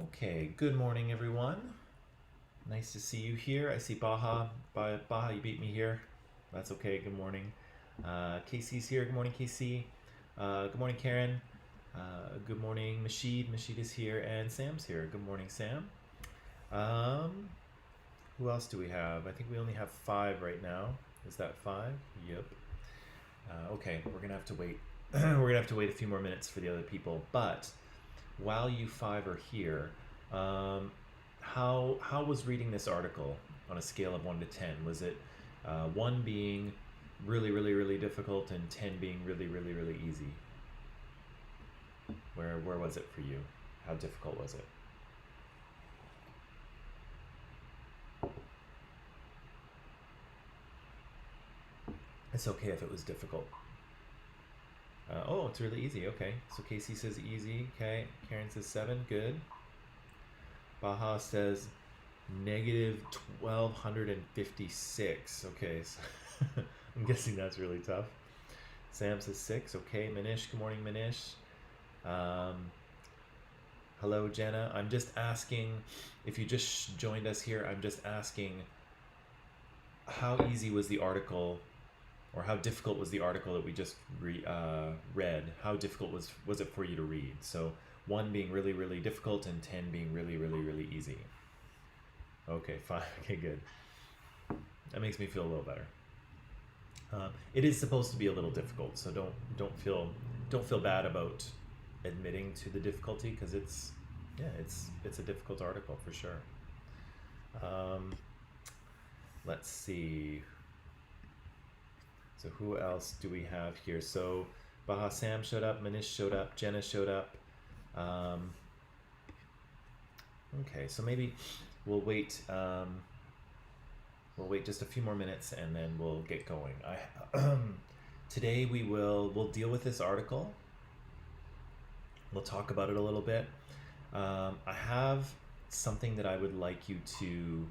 Okay, good morning, everyone. Nice to see you here. I see Baha. Baha, you beat me here. That's okay. Good morning. Casey's here. Good morning, Casey. Good morning, Karen. Good morning, Mashid. Mashid is here, and Sam's here. Good morning, Sam. Um, who else do we have? I think we only have five right now. Is that five? Yep. Okay, we're gonna have to wait. We're gonna have to wait a few more minutes for the other people. But while you five are here, um, how was reading this article on a scale of 1 to 10? Was it one being really, really, really difficult and 10 being really, really, really easy? Where was it for you? How difficult was it? It's okay if it was difficult. Oh, it's really easy. Okay, so Casey says easy. Okay, Karen says 7. Baha says negative 1256. Okay, so I'm guessing that's really tough. Sam says 6. Okay, Manish. Good morning, Manish. Um, hello, Jenna. I'm just asking if you just joined us here. I'm just asking how easy was the article, or how difficult was the article that we just read? How difficult was it for you to read? So 1 being really, really difficult and 10 being really, really, really easy. Okay, fine. Okay, good. That makes me feel a little better. It is supposed to be a little difficult, so don't feel bad about admitting to the difficulty, because it's a difficult article for sure. Um, let's see. So who else do we have here? So Baha Sam showed up, Manish showed up, Jenna showed up. Um, okay, so maybe we'll wait. We'll wait just a few more minutes and then we'll get going. Today we'll deal with this article. We'll talk about it a little bit. I have something that I would like you to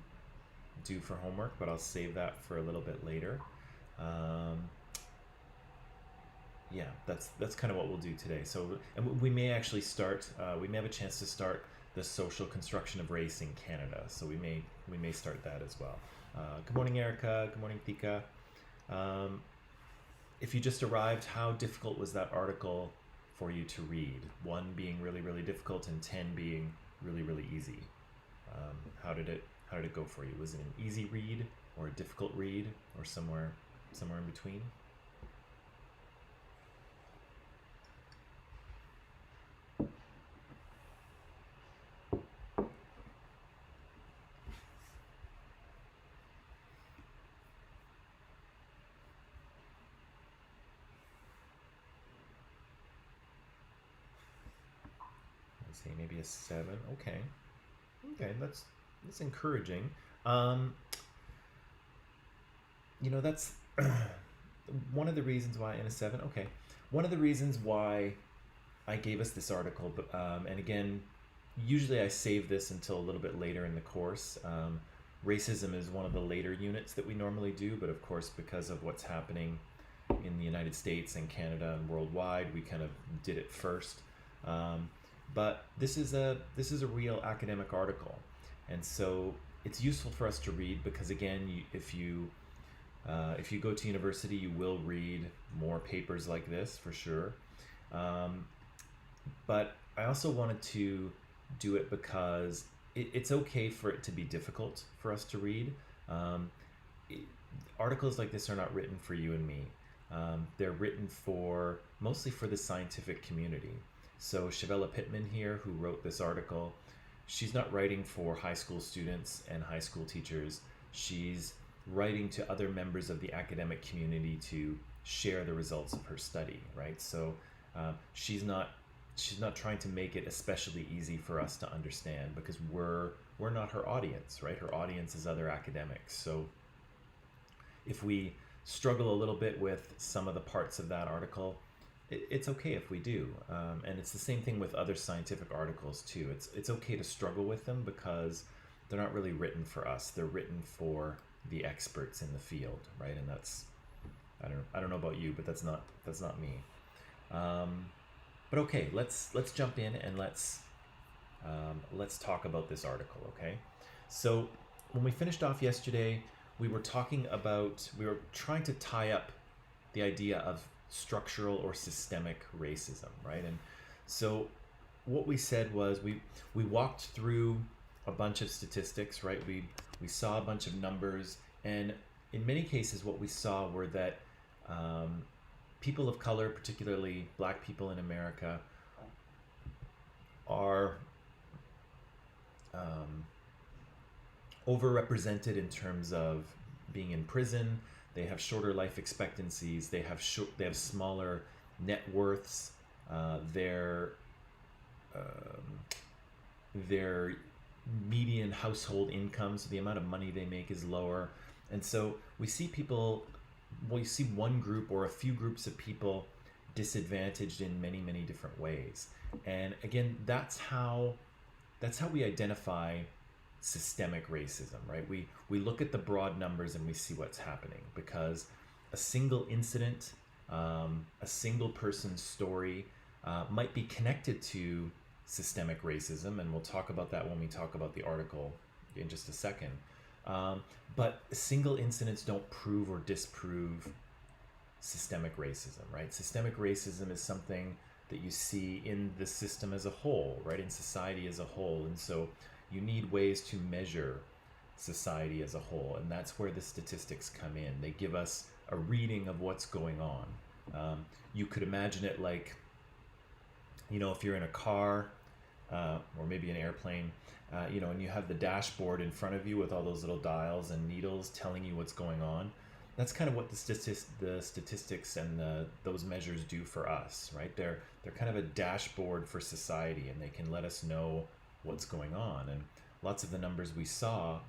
do for homework, but I'll save that for a little bit later. Um, yeah, that's kind of what we'll do today. So, and we may actually start. We may have a chance to start the social construction of race in Canada. So we may start that as well. Good morning, Erica. Good morning, Thika. Um, if you just arrived, how difficult was that article for you to read? 1 being really, really difficult and 10 being really, really easy. How did it go for you? Was it an easy read or a difficult read or somewhere in between? Let's see, maybe a 7. Okay, that's encouraging. Um, that's one of the reasons why in a 7. Okay, one of the reasons why I gave us this article, but and again, usually I save this until a little bit later in the course. Racism is one of the later units that we normally do, but of course, because of what's happening in the United States and Canada and worldwide, we kind of did it first. Um, but this is a real academic article, and so it's useful for us to read because again, if you go to university, you will read more papers like this for sure. Um, but I also wanted to do it because it's okay for it to be difficult for us to read. Um, it, Articles like this are not written for you and me. They're written for mostly for the scientific community. So Shavella Pittman here, who wrote this article, she's not writing for high school students and high school teachers. She's writing to other members of the academic community to share the results of her study, right? So she's not trying to make it especially easy for us to understand because we're not her audience, right? Her audience is other academics. So if we struggle a little bit with some of the parts of that article, it's okay if we do. And it's the same thing with other scientific articles too. It's okay to struggle with them because they're not really written for us. They're written for the experts in the field, right? And that's I don't know about you, but that's not me. Um, but okay, let's jump in and let's let's talk about this article, okay? So when we finished off yesterday, we were trying to tie up the idea of structural or systemic racism, right? And so what we said was we walked through a bunch of statistics, right? We saw a bunch of numbers, and in many cases, what we saw were that people of color, particularly Black people in America, are overrepresented in terms of being in prison. They have shorter life expectancies. They have smaller net worths. Their their median household income, so the amount of money they make, is lower. And so we see one group or a few groups of people disadvantaged in many, many different ways. And again, that's how we identify systemic racism, right? We look at the broad numbers and we see what's happening, because a single incident, a single person's story might be connected to systemic racism, and we'll talk about that when we talk about the article in just a second. But single incidents don't prove or disprove systemic racism, right? Systemic racism is something that you see in the system as a whole, right? In society as a whole. And so you need ways to measure society as a whole. And that's where the statistics come in. They give us a reading of what's going on. You could imagine it like, if you're in a car or maybe an airplane, and you have the dashboard in front of you with all those little dials and needles telling you what's going on. That's kind of what the statistics and those measures do for us, right? They're kind of a dashboard for society, and they can let us know what's going on. And lots of the numbers we saw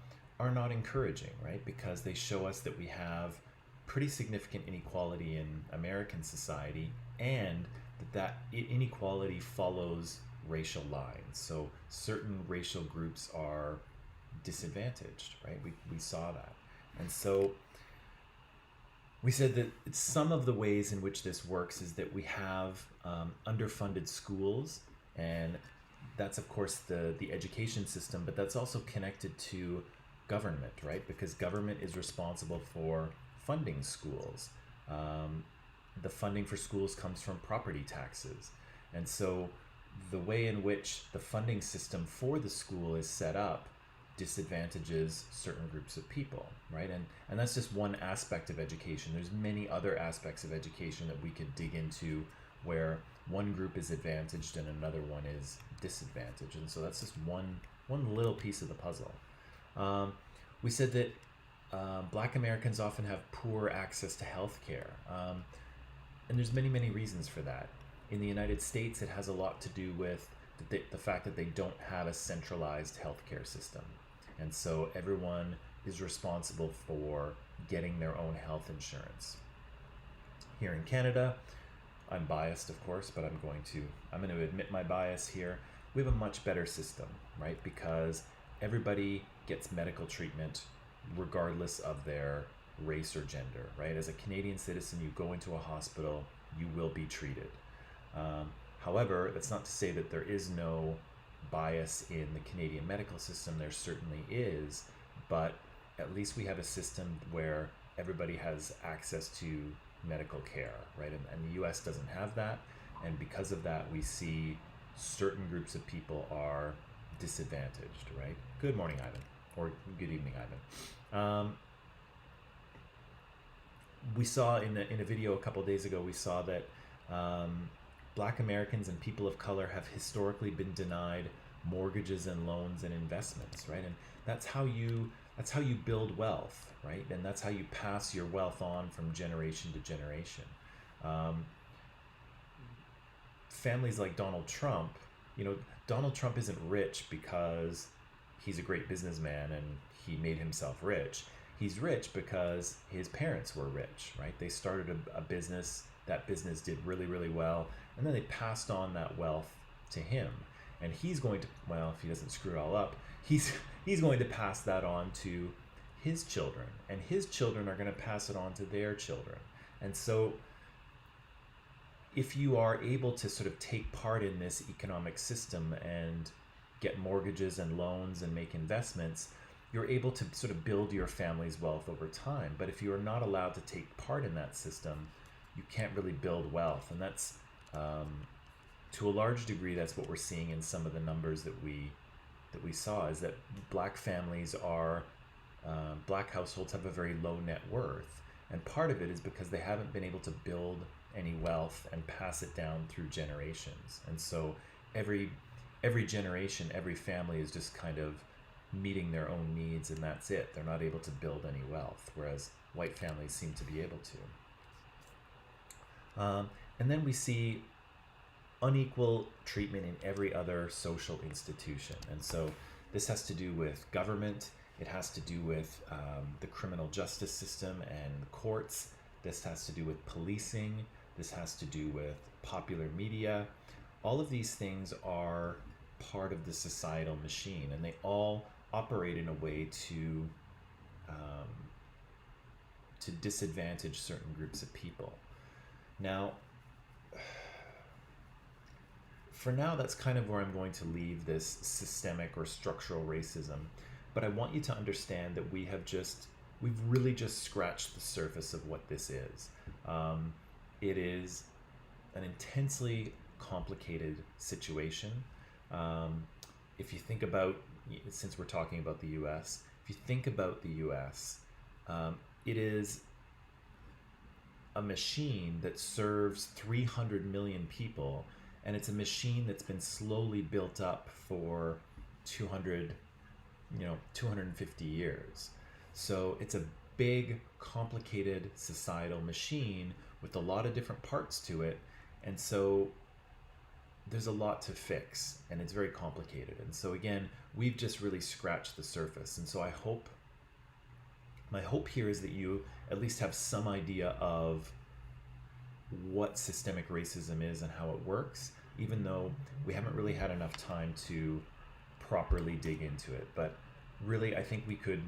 are not encouraging, right? Because they show us that we have pretty significant inequality in American society, and that inequality follows racial lines. So certain racial groups are disadvantaged, right? We saw that. And so we said that some of the ways in which this works is that we have underfunded schools, and that's of course the education system, but that's also connected to government, right? Because government is responsible for funding schools. The funding for schools comes from property taxes. And so the way in which the funding system for the school is set up disadvantages certain groups of people, right? And that's just one aspect of education. There's many other aspects of education that we could dig into where one group is advantaged and another one is disadvantaged. And so that's just one little piece of the puzzle. We said that Black Americans often have poor access to health care. And there's many, many reasons for that. In the United States, it has a lot to do with the fact that they don't have a centralized healthcare system. And so everyone is responsible for getting their own health insurance. Here in Canada, I'm biased, of course, but I'm going to admit my bias here. We have a much better system, right? Because everybody gets medical treatment regardless of their race or gender, right? As a Canadian citizen, you go into a hospital, you will be treated. However, that's not to say that there is no bias in the Canadian medical system. There certainly is, but at least we have a system where everybody has access to medical care, right? And the US doesn't have that, and because of that, we see certain groups of people are disadvantaged, right? Good morning, Ivan, or good evening, Ivan. We saw in a video a couple days ago, we saw that Black Americans and people of color have historically been denied mortgages and loans and investments, right? And that's how you build wealth, right? And that's how you pass your wealth on from generation to generation. Families like Donald Trump, Donald Trump isn't rich because he's a great businessman and he made himself rich. He's rich because his parents were rich, right? They started a business. That business did really, really well, and then they passed on that wealth to him. And he's going to, if he doesn't screw it all up, he's going to pass that on to his children, and his children are going to pass it on to their children. And so if you are able to sort of take part in this economic system and get mortgages and loans and make investments, you're able to sort of build your family's wealth over time. But if you are not allowed to take part in that system, you can't really build wealth. And that's, to a large degree, that's what we're seeing in some of the numbers that we saw, is that black families are, black households have a very low net worth. And part of it is because they haven't been able to build any wealth and pass it down through generations. And so every generation, every family is just kind of meeting their own needs, and that's it. They're not able to build any wealth, whereas white families seem to be able to. And then we see unequal treatment in every other social institution. And so this has to do with government. It has to do with the criminal justice system and the courts. This has to do with policing. This has to do with popular media. All of these things are part of the societal machine, and they all operate in a way to disadvantage certain groups of people. Now, for now, that's kind of where I'm going to leave this systemic or structural racism. But I want you to understand that we've really just scratched the surface of what this is. It is an intensely complicated situation. If you think about, since we're talking about the US, if you think about the US, it is a machine that serves 300 million people, and it's a machine that's been slowly built up for 250 years. So it's a big, complicated societal machine with a lot of different parts to it. And so there's a lot to fix, and it's very complicated. And so again, we've just really scratched the surface. And so my hope here is that you at least have some idea of what systemic racism is and how it works, even though we haven't really had enough time to properly dig into it. But really, I think we could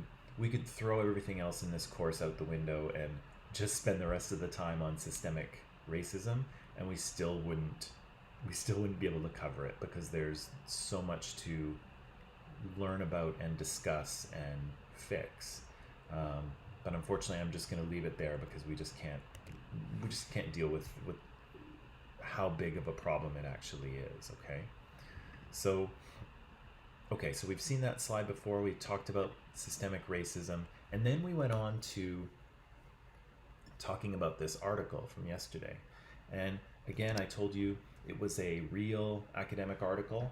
throw everything else in this course out the window and just spend the rest of the time on systemic racism, and we still wouldn't be able to cover it, because there's so much to learn about and discuss and fix. But unfortunately, I'm just going to leave it there, because we just can't deal with how big of a problem it actually is. So we've seen that slide before. We talked about systemic racism, and then we went on to talking about this article from yesterday. And again, I told you it was a real academic article.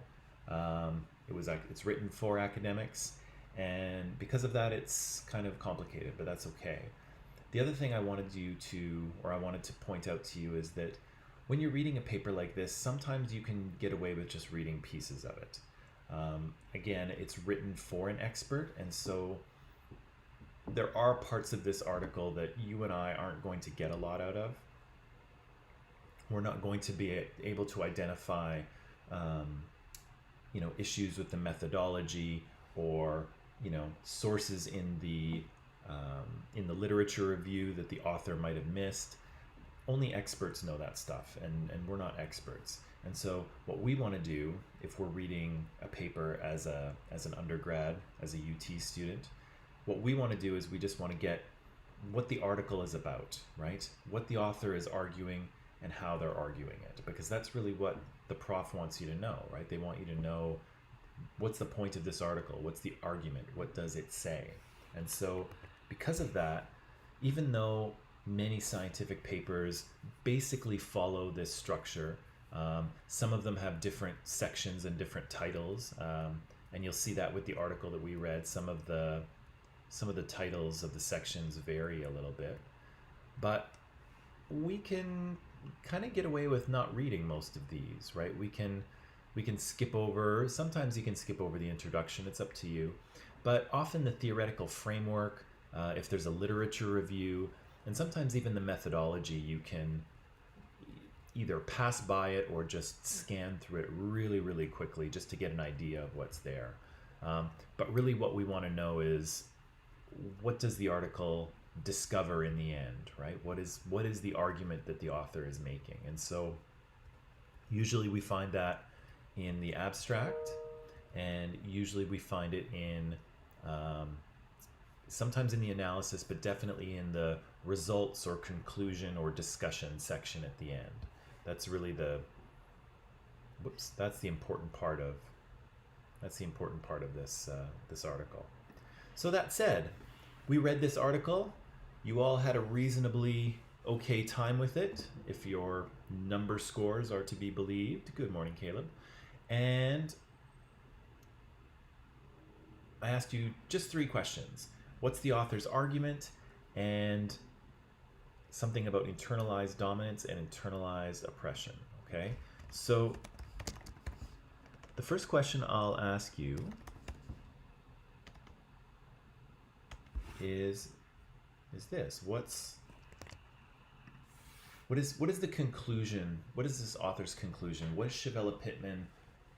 It's written for academics, and because of that, it's kind of complicated, but that's okay. The other thing I wanted to point out to you is that when you're reading a paper like this, sometimes you can get away with just reading pieces of it. Again, it's written for an expert, and so there are parts of this article that you and I aren't going to get a lot out of. We're not going to be able to identify, issues with the methodology, or sources in the literature review that the author might have missed. Only experts know that stuff, and we're not experts. And so what we want to do, if we're reading a paper as an undergrad, as a UT student, what we want to do is we just want to get what the article is about, right? What the author is arguing and how they're arguing it, because that's really what the prof wants you to know, right? They want you to know, what's the point of this article? What's the argument? What does it say? And so because of that, even though many scientific papers basically follow this structure, some of them have different sections and different titles, and you'll see that with the article that we read. Some of the titles of the sections vary a little bit, but we can kind of get away with not reading most of these, right? We can skip over. Sometimes you can skip over the introduction. It's up to you, but often the theoretical framework, if there's a literature review, and sometimes even the methodology, you can either pass by it or just scan through it really, really quickly just to get an idea of what's there. But really what we want to know is, what does the article discover in the end, right? What is the argument that the author is making? And so usually we find that in the abstract, and usually we find it in sometimes in the analysis, but definitely in the results or conclusion or discussion section at the end. That's really that's the important part of this article. So that said, we read this article. You all had a reasonably okay time with it, if your number scores are to be believed. Good morning, Caleb. And I asked you just 3 questions. What's the author's argument? And something about internalized dominance and internalized oppression. Okay? So the first question I'll ask you is this. What is the conclusion? What is this author's conclusion? What is Shavella Pittman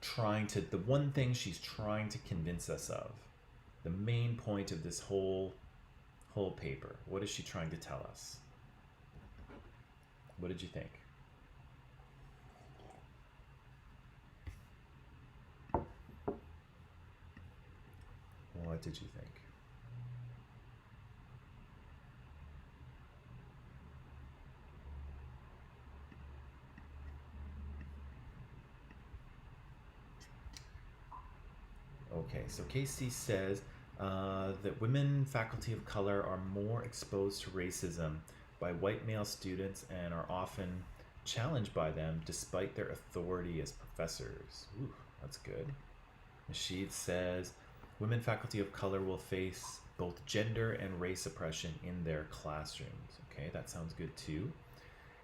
the one thing she's trying to convince us of? The main point of this whole paper. What is she trying to tell us? What did you think? What did you think? Okay, so Casey says that women faculty of color are more exposed to racism by white male students and are often challenged by them despite their authority as professors. Ooh, that's good. Nasheed says women faculty of color will face both gender and race oppression in their classrooms. Okay, that sounds good too.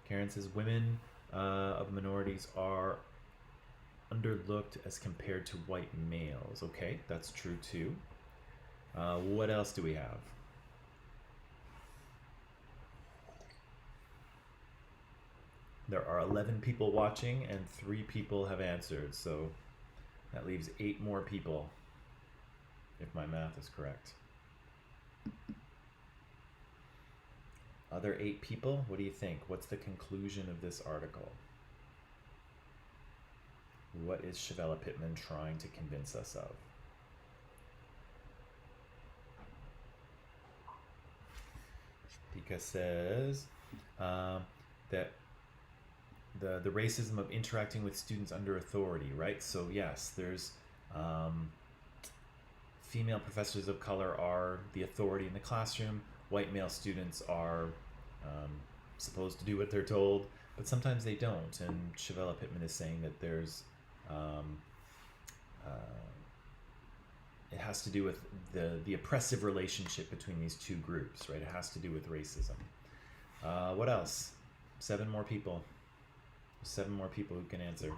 Karen says women of minorities are underlooked as compared to white males. Okay, that's true too. What else do we have? There are 11 people watching and 3 people have answered, so that leaves 8 more people, if my math is correct. Other 8 people, what do you think? What's the conclusion of this article? What is Shavella Pittman trying to convince us of? Pika says that the racism of interacting with students under authority, right? So yes, there's female professors of color are the authority in the classroom. White male students are supposed to do what they're told, but sometimes they don't. And Shavella Pittman is saying that there's it has to do with the oppressive relationship between these 2 groups, right? It has to do with racism. What else? 7 more people. 7 more people who can answer.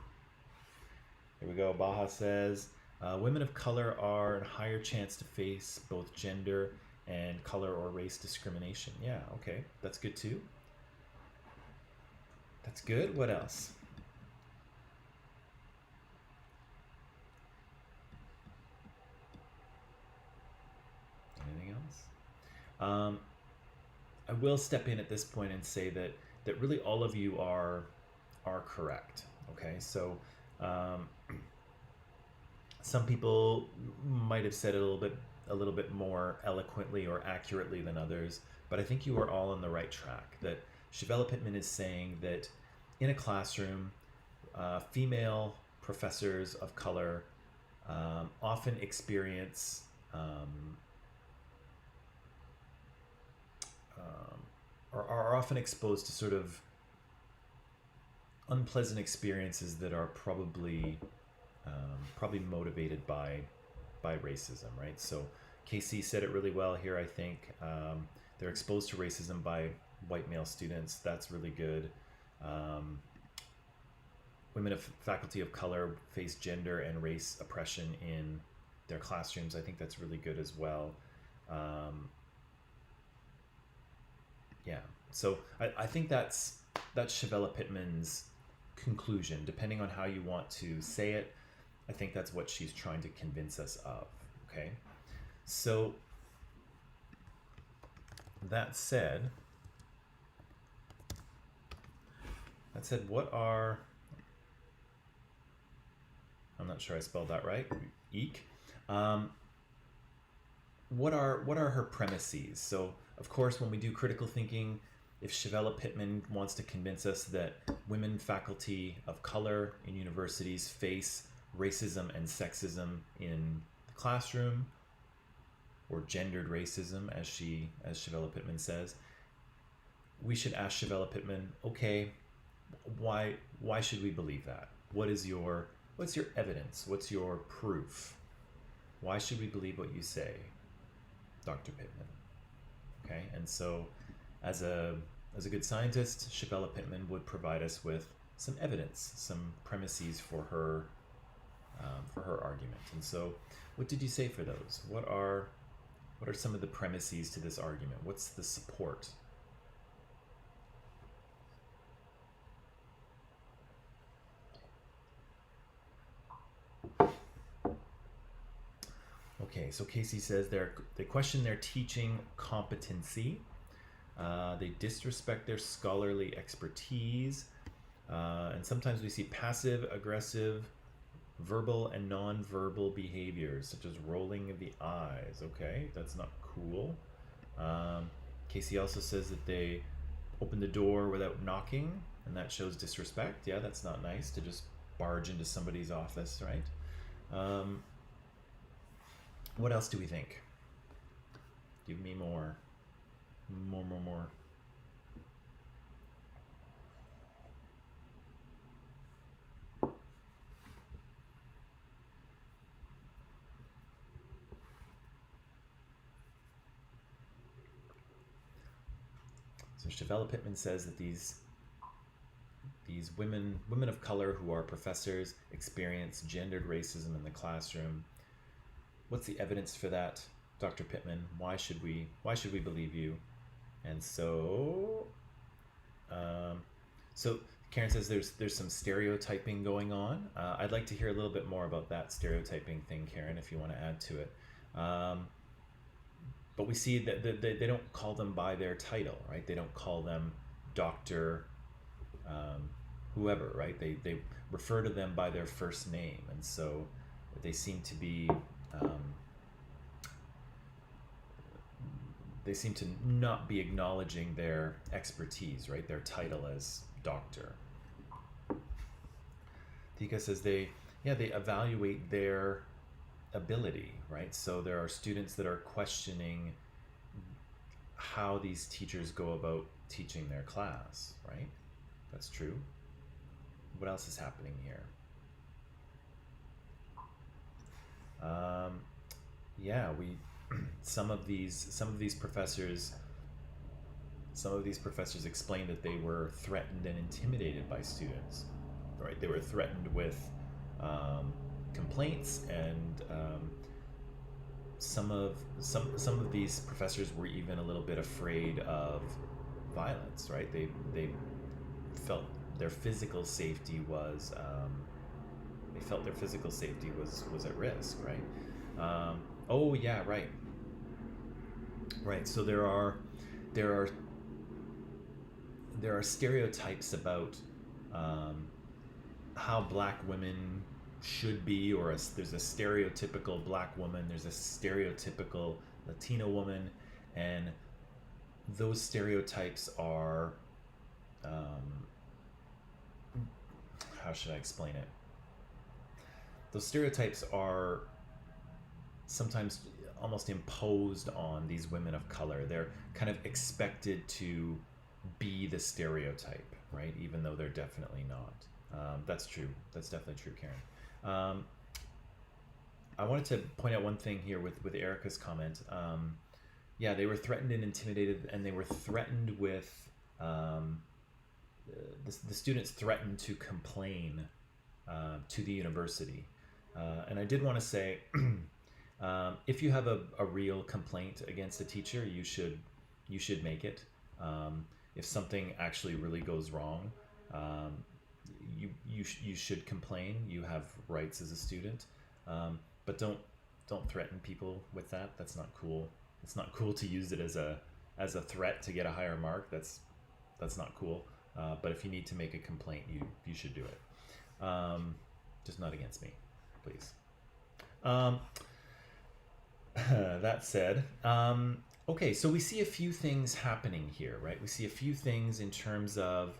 Here we go. Baha says, women of color are at a higher chance to face both gender and color or race discrimination. Yeah, okay. That's good too. That's good. What else? Anything else? I will step in at this point and say that really all of you are correct. Okay, so some people might have said it a little bit more eloquently or accurately than others, but I think you are all on the right track. That Shavella Pittman is saying that in a classroom, female professors of color often experience or are often exposed to sort of unpleasant experiences that are probably motivated by racism, right? So KC said it really well here, I think. They're exposed to racism by white male students. That's really good. Women of faculty of color face gender and race oppression in their classrooms. I think that's really good as well. Yeah, so I think that's Shavella Pittman's conclusion. Depending on how you want to say it, I think that's what she's trying to convince us of. Okay, so that said, what are, I'm not sure I spelled that right. Eek. What are her premises? So, of course, when we do critical thinking, if Shavella Pittman wants to convince us that women faculty of color in universities face racism and sexism in the classroom, or gendered racism, as Shavella Pittman says, we should ask Shavella Pittman, okay, why should we believe that? What's your evidence? What's your proof? Why should we believe what you say, Dr. Pittman? Okay, and so as a good scientist, Shavella Pittman would provide us with some evidence, some premises for her argument. And so, what did you say for those? What are some of the premises to this argument? What's the support? Okay, so Casey says they question their teaching competency. They disrespect their scholarly expertise. And sometimes we see passive, aggressive, verbal and non-verbal behaviors, such as rolling of the eyes. Okay, that's not cool. Casey also says that they open the door without knocking, and that shows disrespect. Yeah, that's not nice to just barge into somebody's office, right? What else do we think? Give me more. More. So Shavella Pittman says that these women of color who are professors experience gendered racism in the classroom. What's the evidence for that, Dr. Pittman? Why should we believe you? And so Karen says there's some stereotyping going on. I'd like to hear a little bit more about that stereotyping thing, Karen, if you want to add to it. But we see that they don't call them by their title, right? They don't call them Dr. Whoever, right? They refer to them by their first name. And so they seem to be... they seem to not be acknowledging their expertise, right? Their title as doctor. Tika says they evaluate their ability, right? So there are students that are questioning how these teachers go about teaching their class, right? That's true. What else is happening here? Some of these professors explained that they were threatened and intimidated by students, right? They were threatened with complaints, and some of these professors were even a little bit afraid of violence, right? They felt their physical safety was at risk, right? Oh yeah, right. So there are stereotypes about how black women should be, or there's a stereotypical black woman, there's a stereotypical Latina woman, and those stereotypes are how should I explain it? Those stereotypes are sometimes almost imposed on these women of color. They're kind of expected to be the stereotype, right? Even though they're definitely not. That's true. That's definitely true, Karen. I wanted to point out one thing here with Erica's comment. They were threatened and intimidated, and they were threatened with the students threatened to complain to the university. And I did want to say, if you have a real complaint against a teacher, you should make it. If something actually really goes wrong, you should complain. You have rights as a student, but don't threaten people with that. That's not cool. It's not cool to use it as a threat to get a higher mark. That's not cool. But if you need to make a complaint, you should do it. Just not against me, please. Um, that said, okay, so we see a few things happening here, right? We see a few things in terms of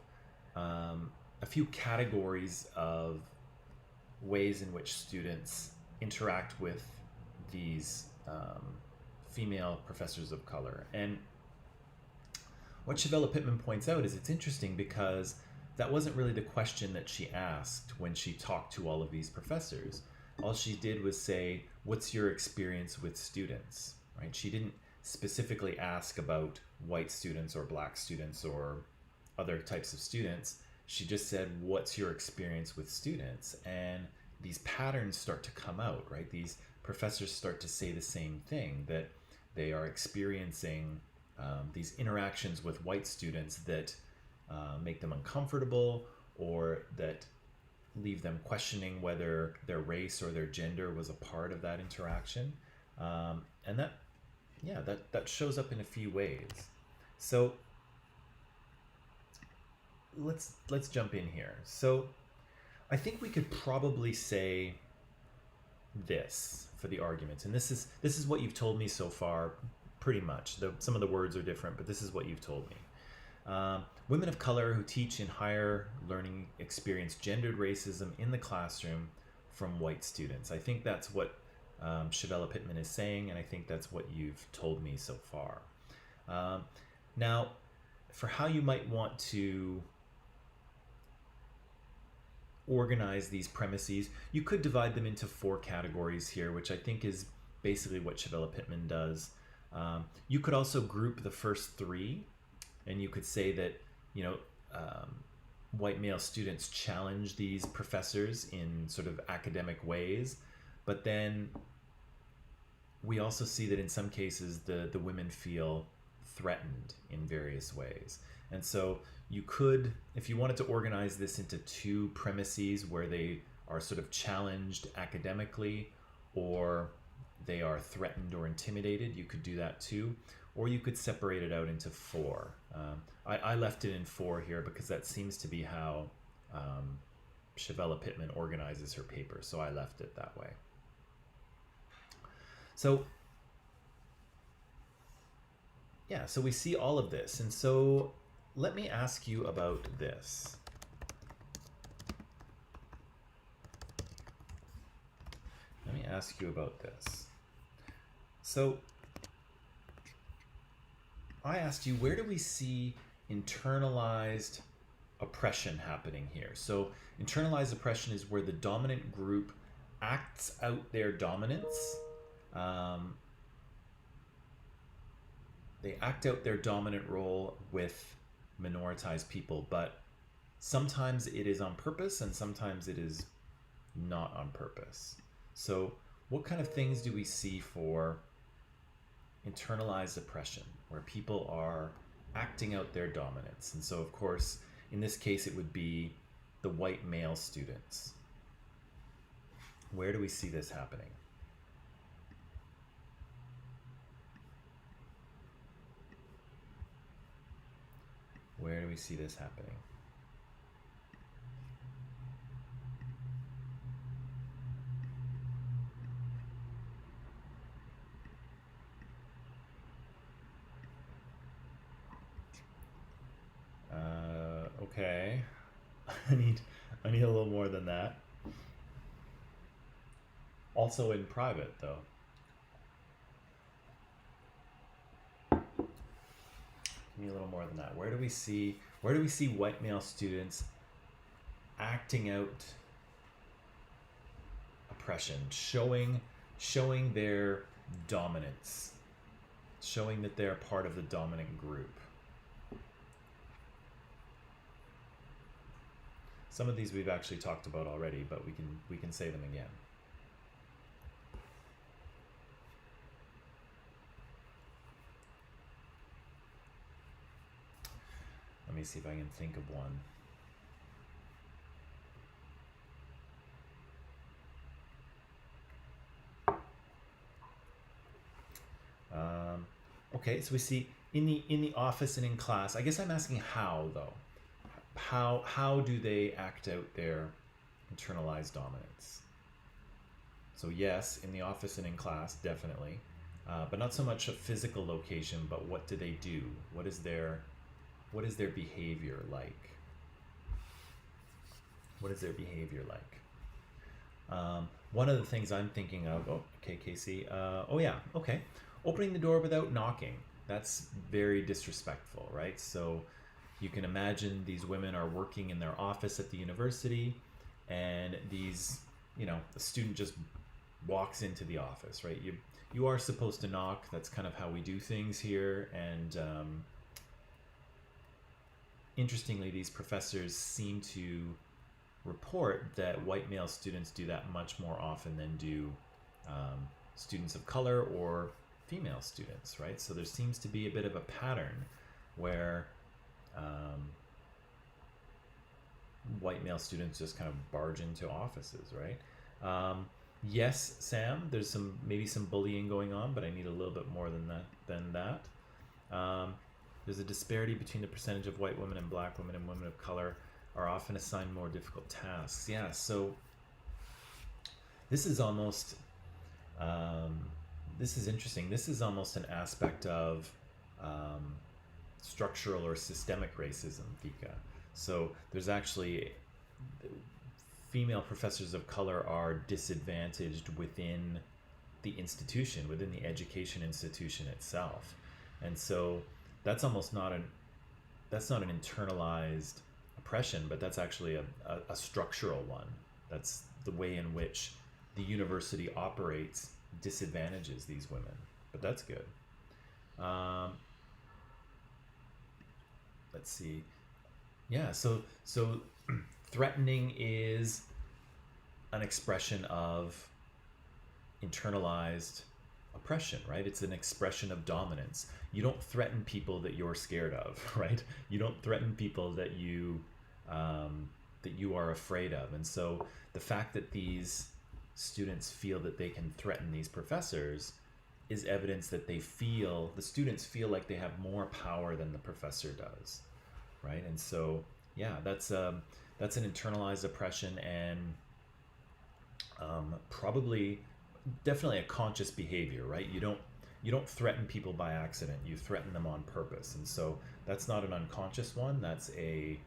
a few categories of ways in which students interact with these female professors of color. And what Shavella Pittman points out is it's interesting because that wasn't really the question that she asked when she talked to all of these professors. All she did was say, "What's your experience with students?" Right? She didn't specifically ask about white students or black students or other types of students. She just said, "What's your experience with students?" And these patterns start to come out, right? These professors start to say the same thing, that they are experiencing these interactions with white students that make them uncomfortable, or that leave them questioning whether their race or their gender was a part of that interaction. And that, yeah, that shows up in a few ways. So let's jump in here. So I think we could probably say this for the arguments, and this is what you've told me so far, pretty much. Some of the words are different, but this is what you've told me. Women of color who teach in higher learning experience gendered racism in the classroom from white students. I think that's what Shavella Pittman is saying, and I think that's what you've told me so far. Now, for how you might want to organize these premises, you could divide them into 4 categories here, which I think is basically what Shavella Pittman does. You could also group the first 3, and you could say that, white male students challenge these professors in sort of academic ways, but then we also see that in some cases the women feel threatened in various ways. And so you could, if you wanted to organize this into 2 premises where they are sort of challenged academically, or they are threatened or intimidated, you could do that too. Or you could separate it out into 4. I left it in 4 here because that seems to be how Shavella Pittman organizes her paper, so I left it that way. So yeah, so we see all of this, and so let me ask you about this. Let me ask you about this. So I asked you, where do we see internalized oppression happening here? So internalized oppression is where the dominant group acts out their dominance. They act out their dominant role with minoritized people, but sometimes it is on purpose and sometimes it is not on purpose. So what kind of things do we see for internalized oppression, where people are acting out their dominance? And so, of course, in this case, it would be the white male students. Where do we see this happening? Where do we see this happening? Okay. I need a little more than that. Also in private, though. Give me a little more than that. Where do we see white male students acting out oppression, showing their dominance, showing that they're part of the dominant group? Some of these we've actually talked about already, but we can say them again. Let me see if I can think of one. Okay, so we see in the office and in class. I guess I'm asking how, though. How do they act out their internalized dominance? So yes, in the office and in class, definitely, but not so much a physical location, but what do they do? What is their behavior like? What is their behavior like? One of the things I'm thinking of, oh, okay, Casey. Oh, yeah, okay. Opening the door without knocking. That's very disrespectful, right? So you can imagine these women are working in their office at the university, and the student just walks into the office, right? You are supposed to knock. That's kind of how we do things here. And interestingly, these professors seem to report that white male students do that much more often than do students of color or female students, right? So there seems to be a bit of a pattern where white male students just kind of barge into offices, right? Yes, Sam, there's maybe some bullying going on, but I need a little bit more than that. There's a disparity between the percentage of white women and black women and women of color are often assigned more difficult tasks. Yeah, so this is almost, this is interesting. This is almost an aspect of structural or systemic racism, Vika. So there's actually, female professors of color are disadvantaged within the institution, within the education institution itself. And so that's almost not an internalized oppression, but that's actually a structural one. That's the way in which the university operates disadvantages these women. But that's good. Let's see. Yeah, so threatening is an expression of internalized oppression, right? It's an expression of dominance. You don't threaten people that you're scared of, right? You don't threaten people that you are afraid of. And so the fact that these students feel that they can threaten these professors is evidence that the students feel like they have more power than the professor does, right? And so yeah, that's an internalized oppression, and definitely a conscious behavior, right? You don't threaten people by accident. You threaten them on purpose, and so that's not an unconscious one. That's a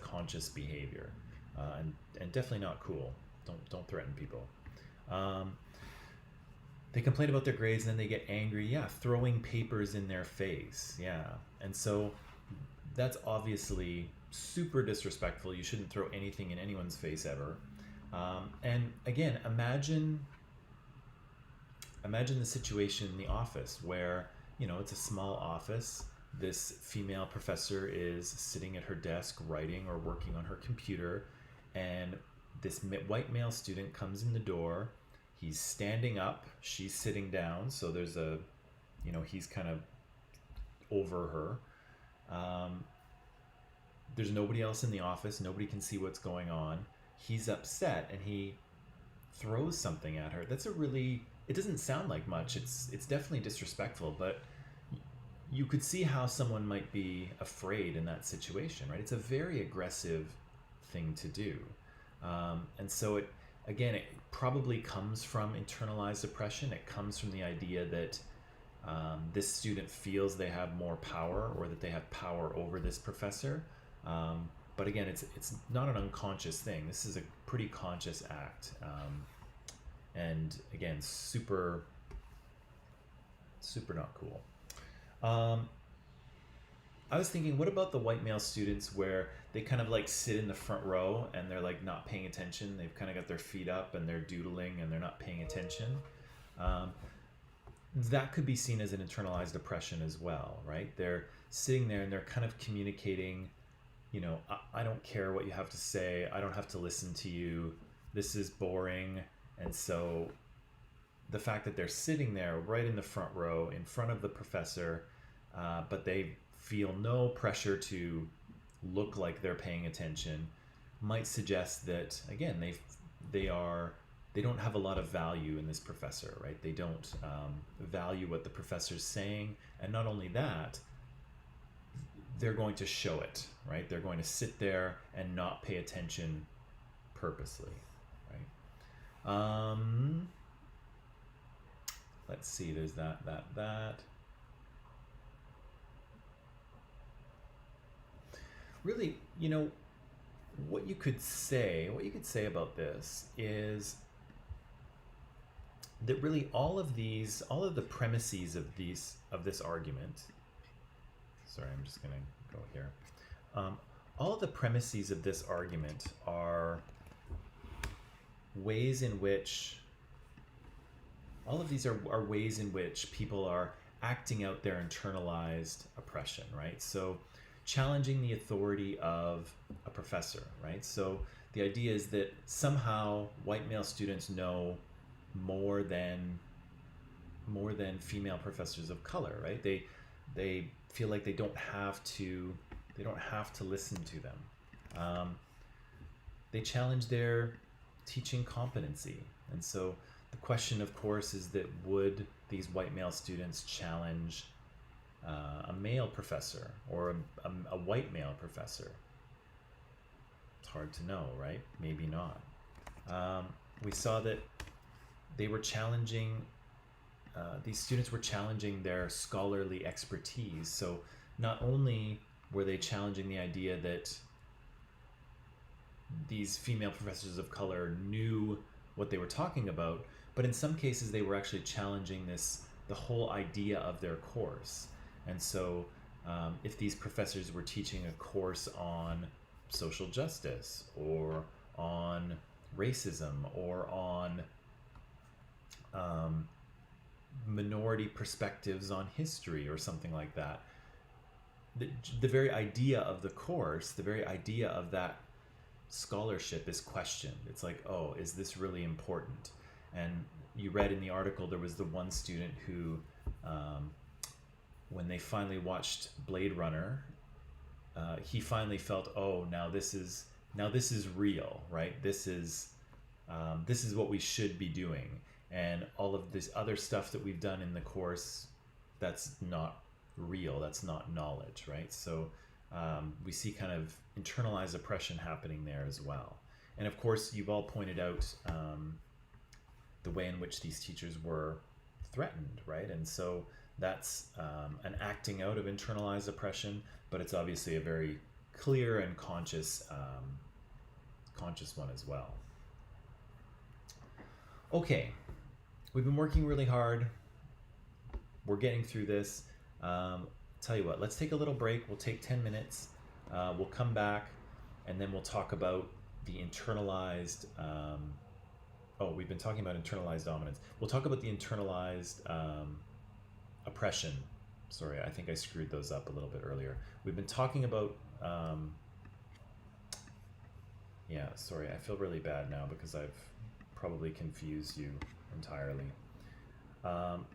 conscious behavior, and definitely not cool. Don't threaten people. They complain about their grades and then they get angry. Yeah, throwing papers in their face. Yeah, and so that's obviously super disrespectful. You shouldn't throw anything in anyone's face ever. And again, imagine the situation in the office where, it's a small office. This female professor is sitting at her desk writing or working on her computer, and this white male student comes in the door. He's standing up, she's sitting down, so there's he's kind of over her. There's nobody else in the office. Nobody can see what's going on. He's upset and he throws something at her. It doesn't sound like much. It's definitely disrespectful, but you could see how someone might be afraid in that situation, right? It's a very aggressive thing to do. And so it probably comes from internalized oppression. It comes from the idea that this student feels they have more power, or that they have power over this professor. But again, it's not an unconscious thing. This is a pretty conscious act. And again, super not cool. I was thinking, what about the white male students where they kind of like sit in the front row and they're like not paying attention? They've kind of got their feet up and they're doodling and they're not paying attention. That could be seen as an internalized oppression as well, right? They're sitting there and they're kind of communicating, I don't care what you have to say. I don't have to listen to you. This is boring. And so the fact that they're sitting there right in the front row in front of the professor, but they feel no pressure to look like they're paying attention, might suggest that, again, they don't have a lot of value in this professor, right? They don't value what the professor's saying. And not only that, they're going to show it, right? They're going to sit there and not pay attention purposely, right? Um, let's see. There's that. Really, what you could say about this is that really all of the premises of this argument. Sorry, I'm just gonna go here. All of the premises of this argument are ways in which all of these are ways in which people are acting out their internalized oppression, right? So challenging the authority of a professor, right? So the idea is that somehow white male students know more than female professors of color, right? They feel like they don't have to listen to them. They challenge their teaching competency, and so the question, of course, is that would these white male students challenge a male professor or a white male professor? It's hard to know, right? Maybe not. We saw that they were challenging, these students were challenging their scholarly expertise. So not only were they challenging the idea that these female professors of color knew what they were talking about, but in some cases they were actually challenging the whole idea of their course. And so if these professors were teaching a course on social justice or on racism or on minority perspectives on history or something like that, the very idea of the course, the very idea of that scholarship is questioned. It's like, oh, is this really important? And you read in the article, there was the one student who, when they finally watched Blade Runner, he finally felt, oh, now this is real, right? This is what we should be doing, and all of this other stuff that we've done in the course, that's not real, that's not knowledge, right? So we see kind of internalized oppression happening there as well. And of course, you've all pointed out the way in which these teachers were threatened, right? And so that's an acting out of internalized oppression, but it's obviously a very clear and conscious one as well. Okay, we've been working really hard. We're getting through this. Tell you what, let's take a little break. We'll take 10 minutes. We'll come back, and then we'll talk about the internalized. We've been talking about internalized dominance. We'll talk about the internalized oppression. Sorry, I think I screwed those up a little bit earlier. We've been talking about. Yeah, sorry, I feel really bad now because I've probably confused you entirely.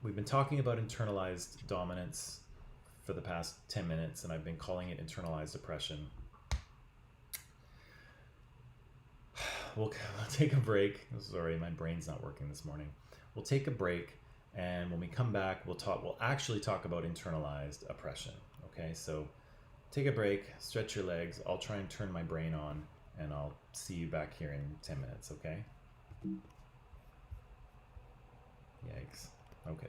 We've been talking about internalized dominance for the past 10 minutes, and I've been calling it internalized oppression. We'll take a break. Sorry, my brain's not working this morning. We'll take a break, and when we come back, we'll actually talk about internalized oppression. Okay, so take a break, stretch your legs. I'll try and turn my brain on, and I'll see you back here in 10 minutes, okay? Yikes. Okay.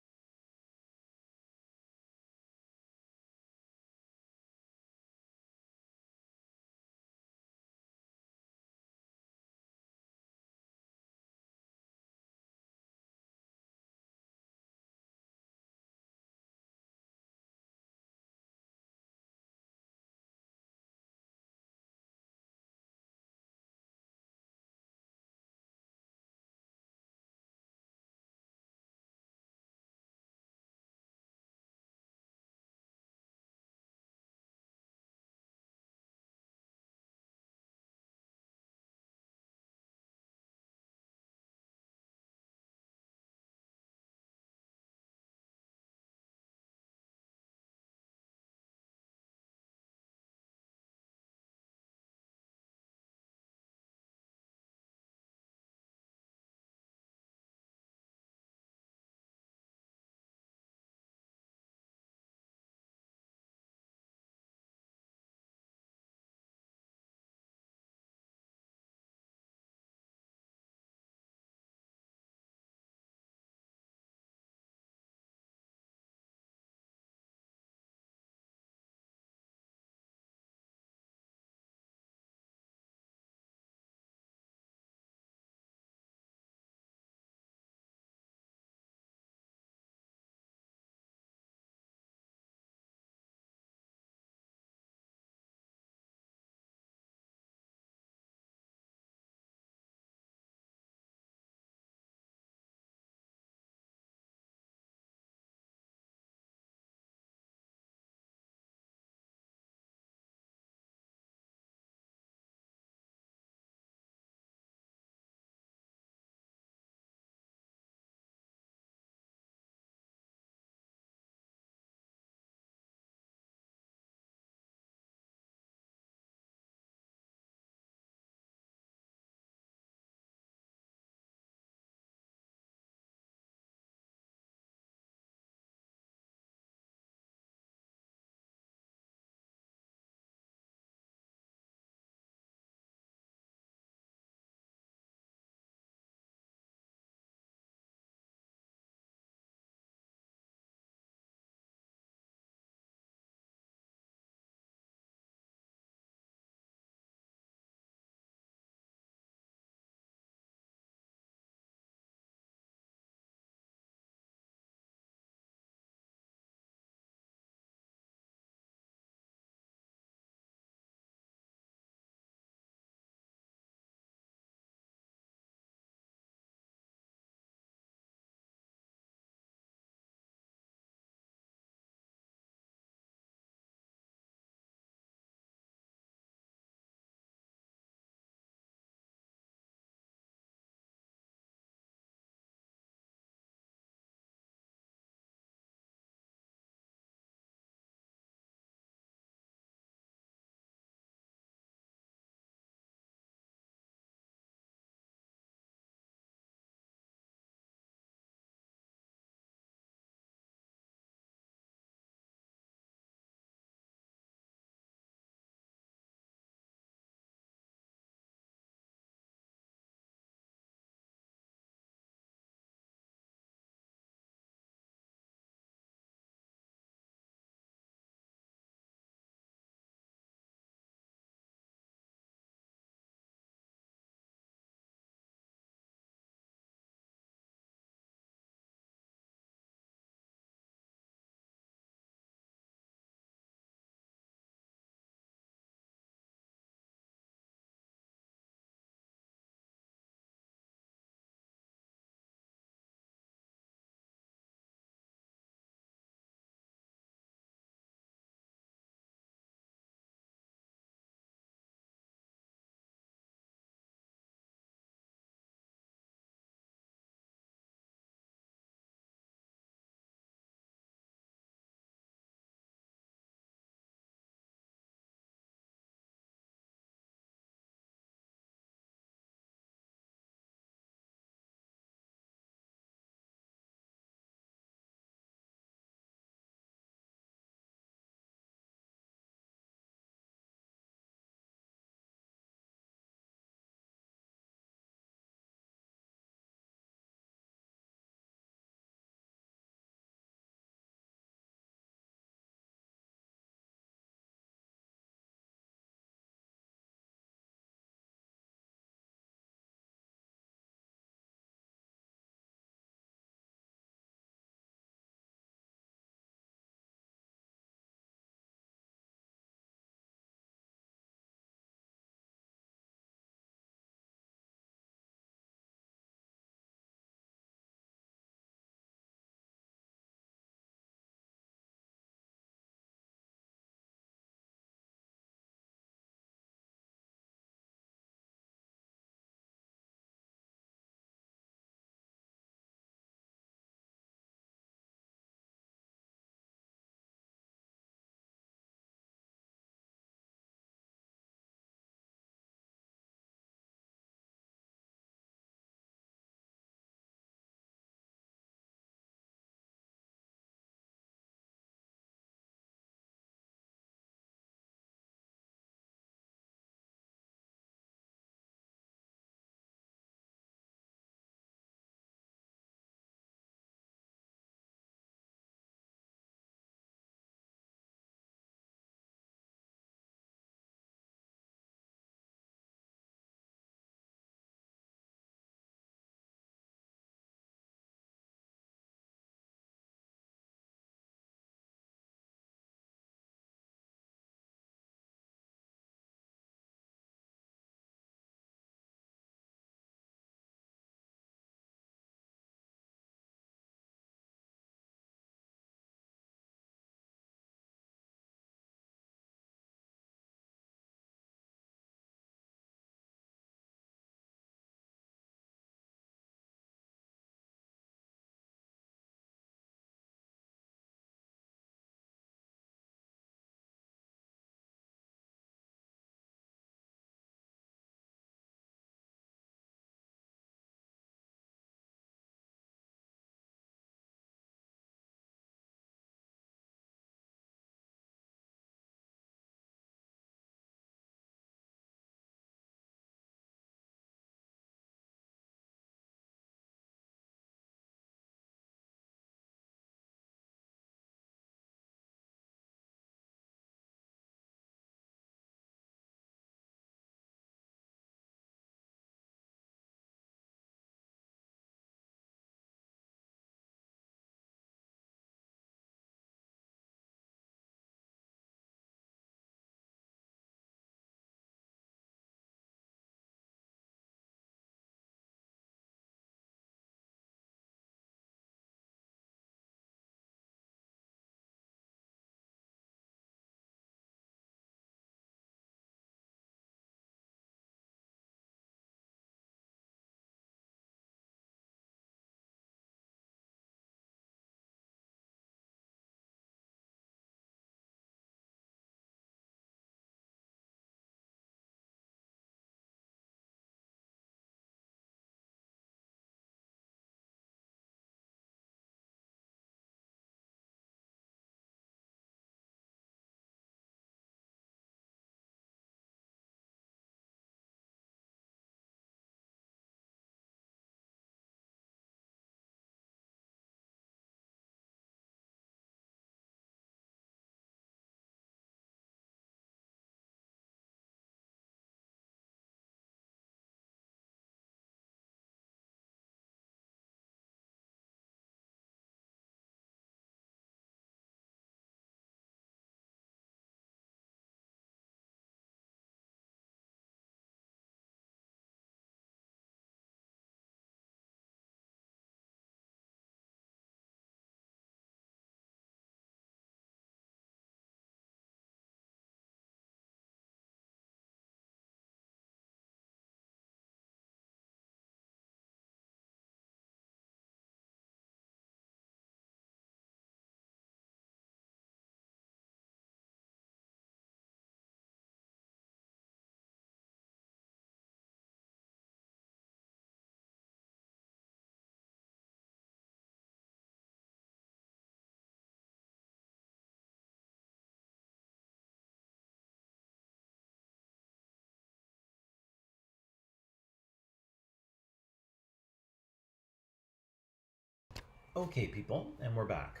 Okay, people, and we're back.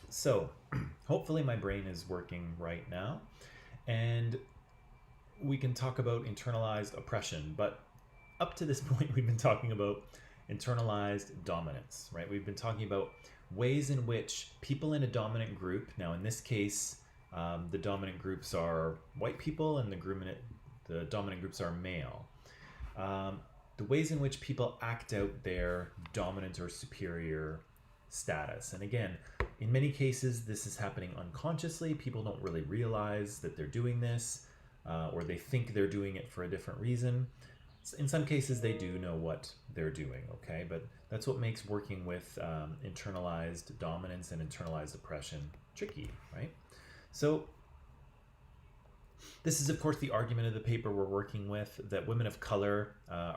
So, hopefully, my brain is working right now, and we can talk about internalized oppression. But up to this point, we've been talking about internalized dominance, right? We've been talking about ways in which people in a dominant group, now in this case, the dominant groups are white people, and the dominant groups are male. Um, the ways in which people act out their dominant or superior status. And again, in many cases, this is happening unconsciously. People don't really realize that they're doing this, or they think they're doing it for a different reason. In some cases, they do know what they're doing, okay? But that's what makes working with internalized dominance and internalized oppression tricky, right? So, this is, of course, the argument of the paper we're working with, that women of color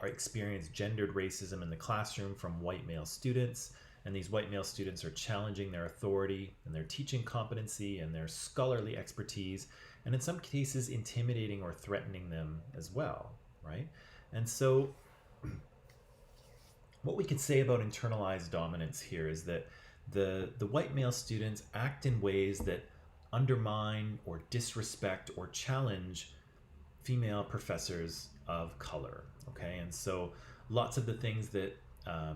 experience gendered racism in the classroom from white male students, and these white male students are challenging their authority and their teaching competency and their scholarly expertise, and in some cases intimidating or threatening them as well, right? And so what we could say about internalized dominance here is that the white male students act in ways that undermine or disrespect or challenge female professors of color. Okay, and so lots of the things that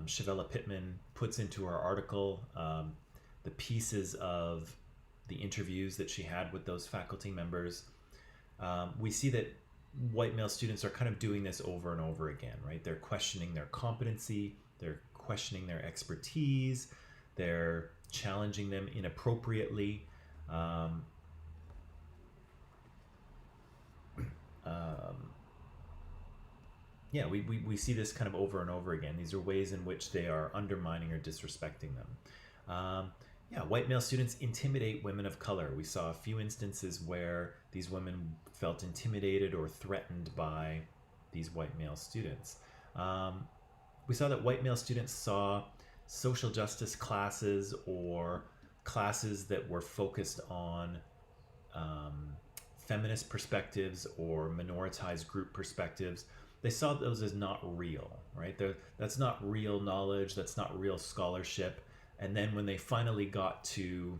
Shavella Pittman puts into her article, the pieces of the interviews that she had with those faculty members, we see that white male students are kind of doing this over and over again, right? They're questioning their competency, they're questioning their expertise, they're challenging them inappropriately. Um, yeah, we see this kind of over and over again. These are ways in which they are undermining or disrespecting them. Yeah, white male students intimidate women of color. We saw a few instances where these women felt intimidated or threatened by these white male students. We saw that white male students saw social justice classes or classes that were focused on feminist perspectives or minoritized group perspectives. They saw those as not real, right? That's not real knowledge, that's not real scholarship. And then when they finally got to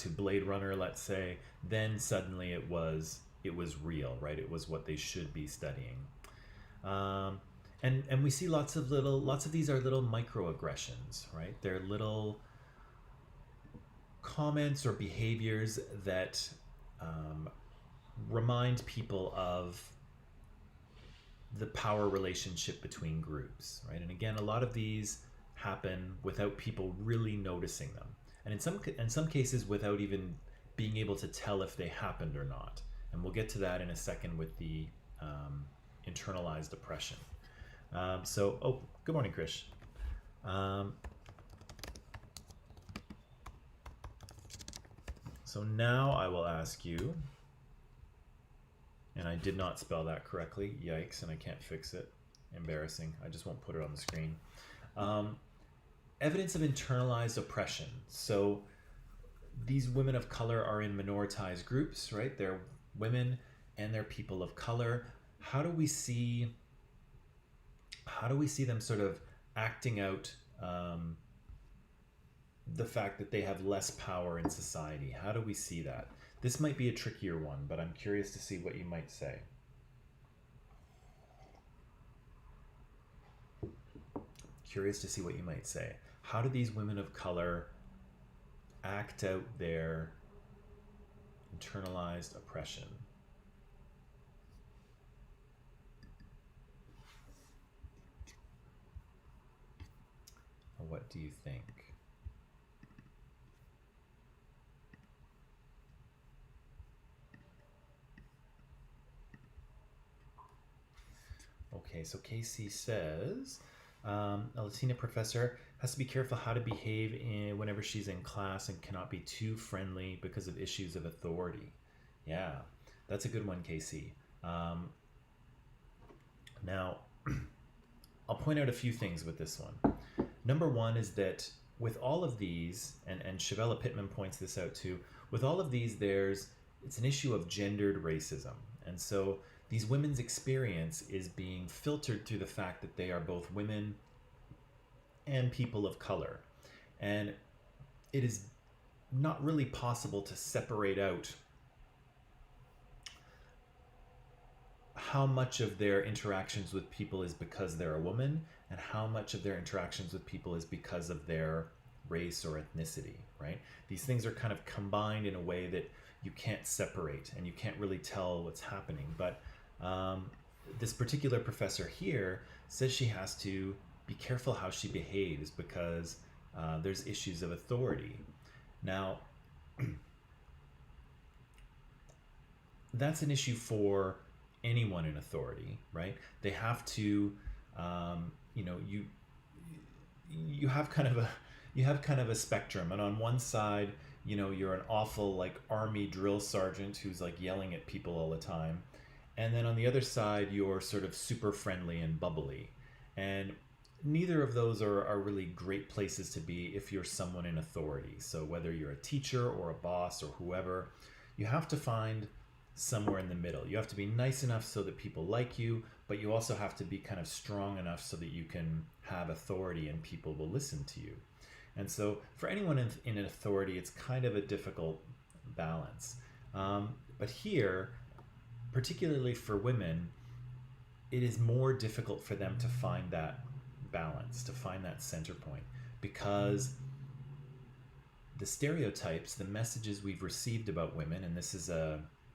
Blade Runner, let's say, then suddenly it was real, right? It was what they should be studying. And we see lots of these are little microaggressions, right? They're little comments or behaviors that remind people of the power relationship between groups, right? And again, a lot of these happen without people really noticing them, and in some cases without even being able to tell if they happened or not. And we'll get to that in a second with the internalized oppression. Good morning, Krish. So now I will ask you, and I did not spell that correctly, yikes, and I can't fix it. Embarrassing. I just won't put it on the screen. Evidence of internalized oppression. So these women of color are in minoritized groups, right? They're women and they're people of color. How do we see them sort of acting out the fact that they have less power in society? How do we see that? This might be a trickier one, but I'm curious to see what you might say. How do these women of color act out their internalized oppression? What do you think? Okay, so Casey says, a Latina professor has to be careful how to behave whenever she's in class and cannot be too friendly because of issues of authority. Yeah, that's a good one, Casey. Now, I'll point out a few things with this one. Number one is that with all of these, and Shavella Pittman points this out too, with all of these, it's an issue of gendered racism. And so these women's experience is being filtered through the fact that they are both women and people of color. And it is not really possible to separate out how much of their interactions with people is because they're a woman and how much of their interactions with people is because of their race or ethnicity, right? These things are kind of combined in a way that you can't separate and you can't really tell what's happening. But this particular professor here says she has to be careful how she behaves because there's issues of authority. Now, that's an issue for anyone in authority, right? They have to, you have kind of a spectrum, and on one side, you're an awful like army drill sergeant who's like yelling at people all the time, and then on the other side, you're sort of super friendly and bubbly, and neither of those are really great places to be if you're someone in authority. So whether you're a teacher or a boss or whoever, you have to find somewhere in the middle. You have to be nice enough so that people like you, but you also have to be kind of strong enough so that you can have authority and people will listen to you. And so for anyone in an authority, it's kind of a difficult balance. But here, particularly for women, it is more difficult for them to find that balance, to find that center point, because the stereotypes, the messages we've received about women, and this is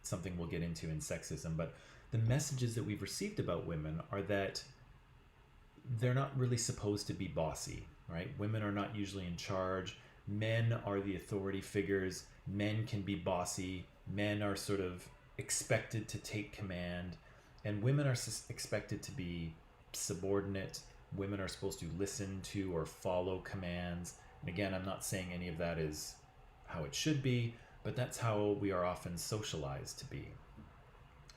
something we'll get into in sexism, but the messages that we've received about women are that they're not really supposed to be bossy, right? Women are not usually in charge. Men are the authority figures. Men can be bossy. Men are sort of expected to take command, and women are expected to be subordinate. Women are supposed to listen to or follow commands. And again, I'm not saying any of that is how it should be, but that's how we are often socialized to be.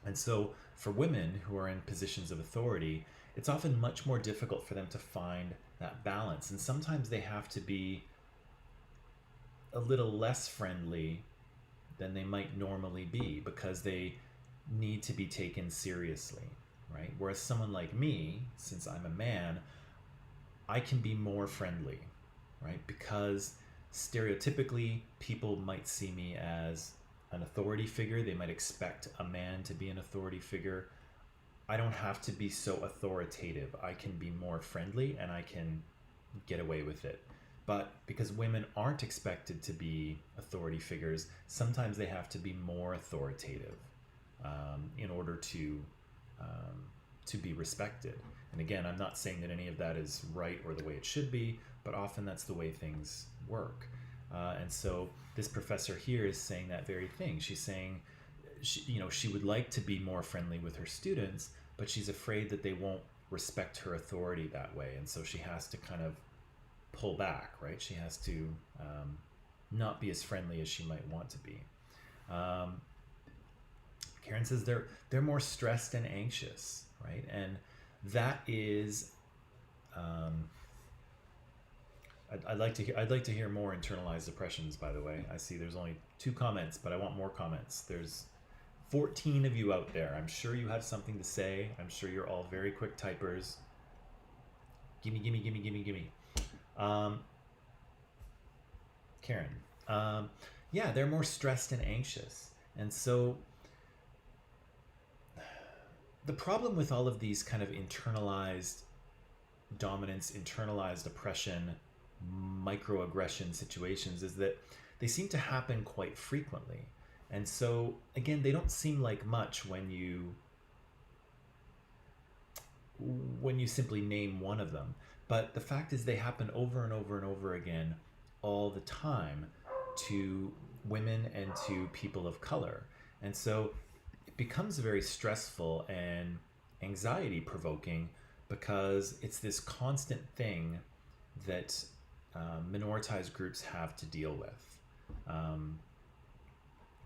And so for women who are in positions of authority, it's often much more difficult for them to find that balance. And sometimes they have to be a little less friendly than they might normally be because they need to be taken seriously, right? Whereas someone like me, since I'm a man, I can be more friendly, right? Because stereotypically, people might see me as an authority figure. They might expect a man to be an authority figure. I don't have to be so authoritative. I can be more friendly and I can get away with it. But because women aren't expected to be authority figures, sometimes they have to be more authoritative in order to be respected. And again, I'm not saying that any of that is right or the way it should be, but often that's the way things work. And so this professor here is saying that very thing. She's saying, she would like to be more friendly with her students, but she's afraid that they won't respect her authority that way. And so she has to kind of pull back, right? She has to not be as friendly as she might want to be. Karen says they're more stressed and anxious, right? And that is, I'd like to hear more internalized depressions. By the way, I see there's only 2 comments, but I want more comments. There's 14 of you out there. I'm sure you have something to say. I'm sure you're all very quick typers. Gimme. Karen, yeah, they're more stressed and anxious. And so the problem with all of these kind of internalized dominance, internalized oppression, microaggression situations is that they seem to happen quite frequently. And so, again, they don't seem like much when you simply name one of them. But the fact is they happen over and over and over again all the time to women and to people of color. And so it becomes very stressful and anxiety provoking because it's this constant thing that minoritized groups have to deal with.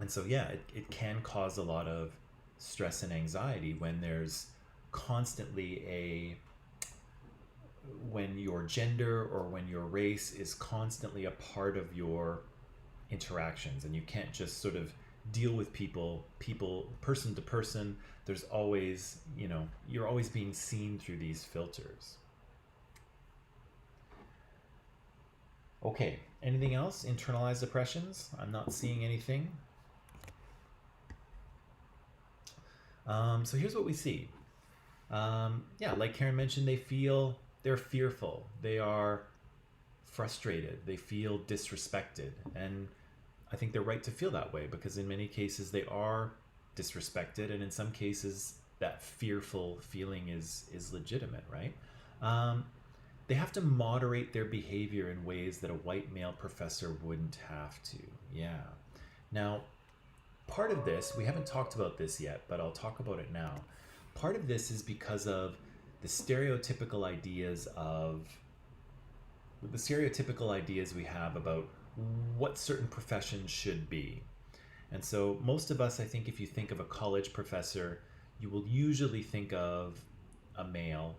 And so, yeah, it can cause a lot of stress and anxiety when there's constantly when your gender or when your race is constantly a part of your interactions, and you can't just sort of deal with people person to person. There's always, you're always being seen through these filters. Okay, anything else? Internalized oppressions? I'm not seeing anything. So here's what we see. Yeah, like Karen mentioned, they're fearful, they are frustrated, they feel disrespected, and I think they're right to feel that way because in many cases they are disrespected, and in some cases that fearful feeling is legitimate, right? Um, they have to moderate their behavior in ways that a white male professor wouldn't have to. Yeah. Now, part of this, we haven't talked about this yet, but I'll talk about it now. Part of this is because of the stereotypical ideas of the stereotypical ideas we have about what certain professions should be. And so most of us, I think, if you think of a college professor, you will usually think of a male.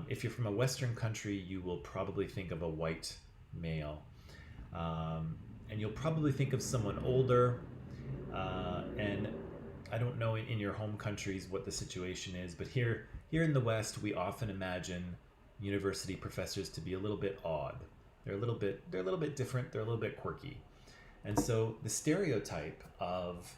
If you're from a Western country, you will probably think of a white male. And you'll probably think of someone older. And I don't know in your home countries what the situation is, but here in the West, we often imagine university professors to be a little bit odd. They're a little bit different. They're a little bit quirky. And so the stereotype of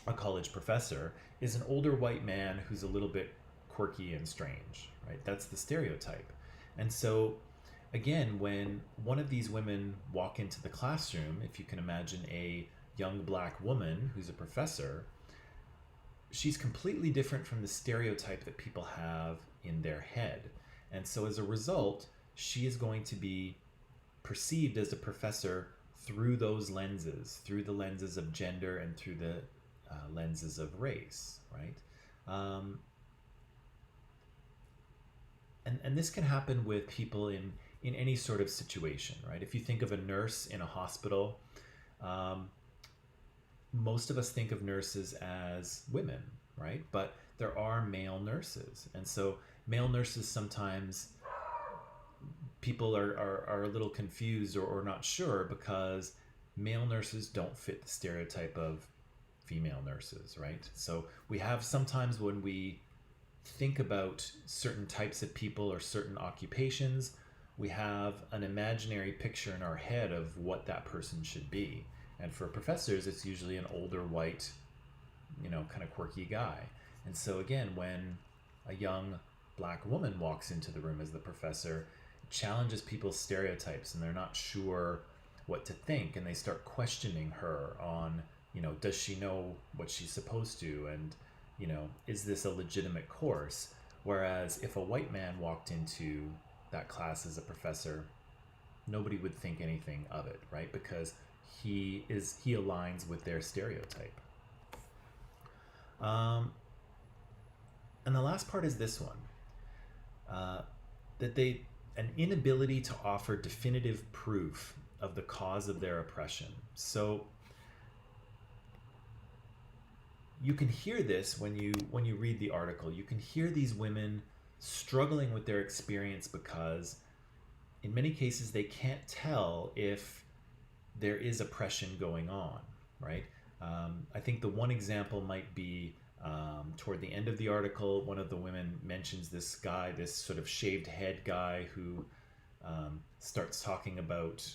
a college professor is an older white man who's a little bit quirky and strange, right? That's the stereotype. And so again, when one of these women walk into the classroom, if you can imagine a young black woman who's a professor, she's completely different from the stereotype that people have in their head. And so as a result, she is going to be perceived as a professor through those lenses, through the lenses of gender and through the lenses of race, right? And this can happen with people in any sort of situation, right? If you think of a nurse in a hospital, most of us think of nurses as women, right? But there are male nurses. And so male nurses, sometimes people are a little confused or not sure because male nurses don't fit the stereotype of female nurses, right? So we have sometimes when we think about certain types of people or certain occupations, we have an imaginary picture in our head of what that person should be. And for professors, it's usually an older white, kind of quirky guy. And so again, when a young black woman walks into the room as the professor, it challenges people's stereotypes and they're not sure what to think. And they start questioning her on, does she know what she's supposed to? And, is this a legitimate course? Whereas if a white man walked into that class as a professor, nobody would think anything of it, right? Because he aligns with their stereotype. And the last part is this one, that an inability to offer definitive proof of the cause of their oppression. So you can hear this when you read the article. You can hear these women struggling with their experience because in many cases they can't tell if there is oppression going on, right? I think the one example might be toward the end of the article, one of the women mentions this guy, this sort of shaved head guy who starts talking about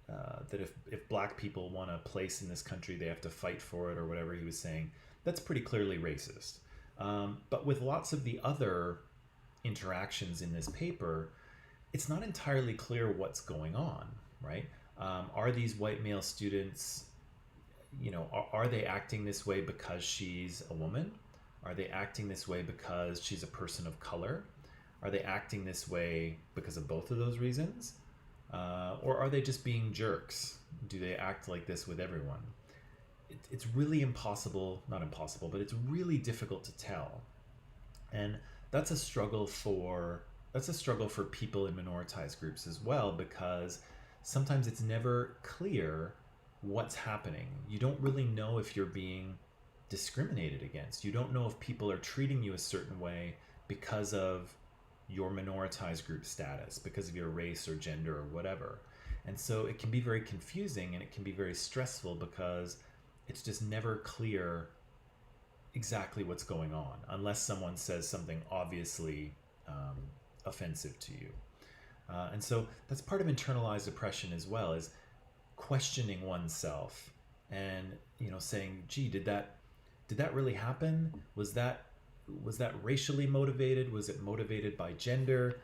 that if black people want a place in this country, they have to fight for it or whatever he was saying. That's pretty clearly racist. But with lots of the other interactions in this paper, it's not entirely clear what's going on, right? Are these white male students, are they acting this way because she's a woman? Are they acting this way because she's a person of color? Are they acting this way because of both of those reasons? Or are they just being jerks? Do they act like this with everyone? It's really not impossible, but it's really difficult to tell. And that's a struggle for people in minoritized groups as well, because sometimes it's never clear what's happening. You don't really know if you're being discriminated against. You don't know if people are treating you a certain way because of your minoritized group status, because of your race or gender or whatever. And so it can be very confusing and it can be very stressful because it's just never clear exactly what's going on unless someone says something obviously offensive to you. And so that's part of internalized oppression as well, is questioning oneself and saying, gee, did that really happen? Was that racially motivated? Was it motivated by gender?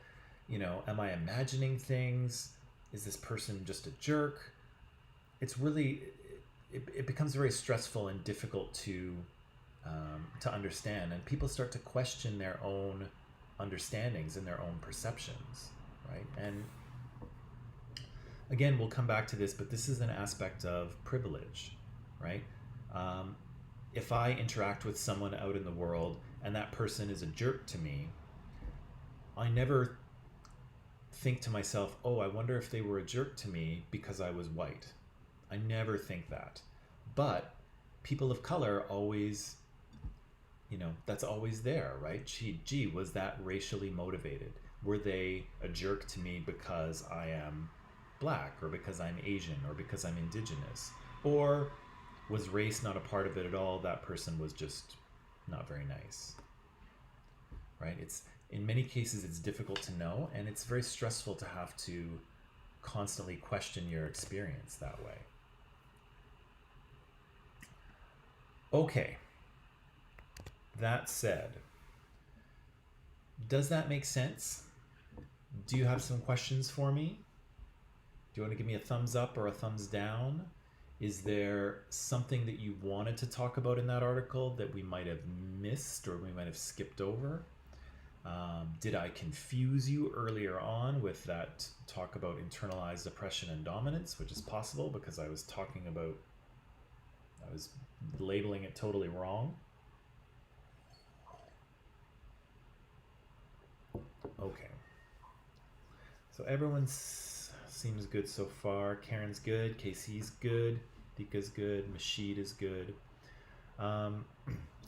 Am I imagining things? Is this person just a jerk? It's really, it becomes very stressful and difficult to understand, and people start to question their own understandings and their own perceptions, right? And again, we'll come back to this, but this is an aspect of privilege, right? If I interact with someone out in the world and that person is a jerk to me, I never think to myself, oh, I wonder if they were a jerk to me because I was white. I never think that. But people of color always, that's always there, right? Gee, was that racially motivated? Were they a jerk to me because I am black, or because I'm Asian, or because I'm indigenous? Or was race not a part of it at all? That person was just not very nice, right? In many cases, it's difficult to know, and it's very stressful to have to constantly question your experience that way. Okay, that said, does that make sense? Do you have some questions for me? Do you want to give me a thumbs up or a thumbs down? Is there something that you wanted to talk about in that article that we might have missed or we might have skipped over? Did I confuse you earlier on with that talk about internalized oppression and dominance, which is possible because I was labeling it totally wrong? Okay. So everyone seems good so far. Karen's good. Casey's good. Dika's good. Mashid is good.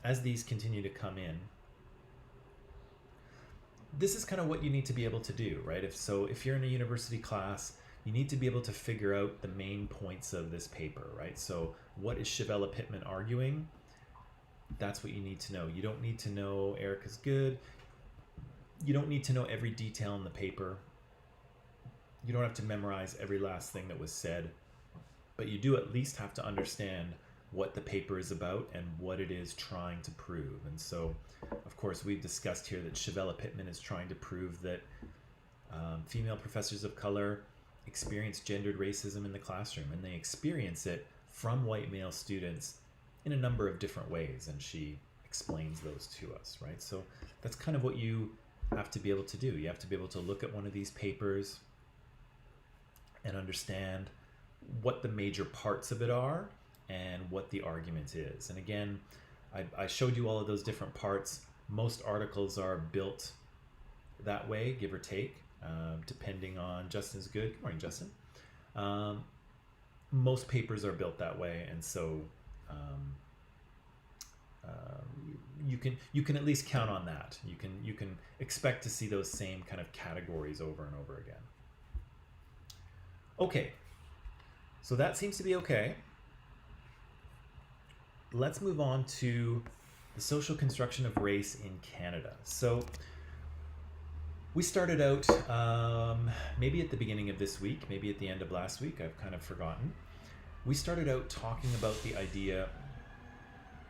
As these continue to come in, this is kind of what you need to be able to do, right? If you're in a university class, you need to be able to figure out the main points of this paper, right? So what is Shavella Pittman arguing? That's what you need to know. You don't need to know Erica's good. You don't need to know every detail in the paper. You don't have to memorize every last thing that was said, but you do at least have to understand what the paper is about and what it is trying to prove. And so, of course, we've discussed here that Shavella Pittman is trying to prove that female professors of color experience gendered racism in the classroom, and they experience it from white male students in a number of different ways, and she explains those to us, right? So that's kind of what you have to be able to do. You have to be able to look at one of these papers and understand what the major parts of it are and what the argument is. And again, I showed you all of those different parts. Most articles are built that way, give or take, depending on Justin's good. Good morning, Justin. Most papers are built that way, and so you can at least count on that. You can expect to see those same kind of categories over and over again. Okay, so that seems to be okay. Let's move on to the social construction of race in Canada. So we started out maybe at the beginning of this week, maybe at the end of last week, I've kind of forgotten. We started out talking about the idea,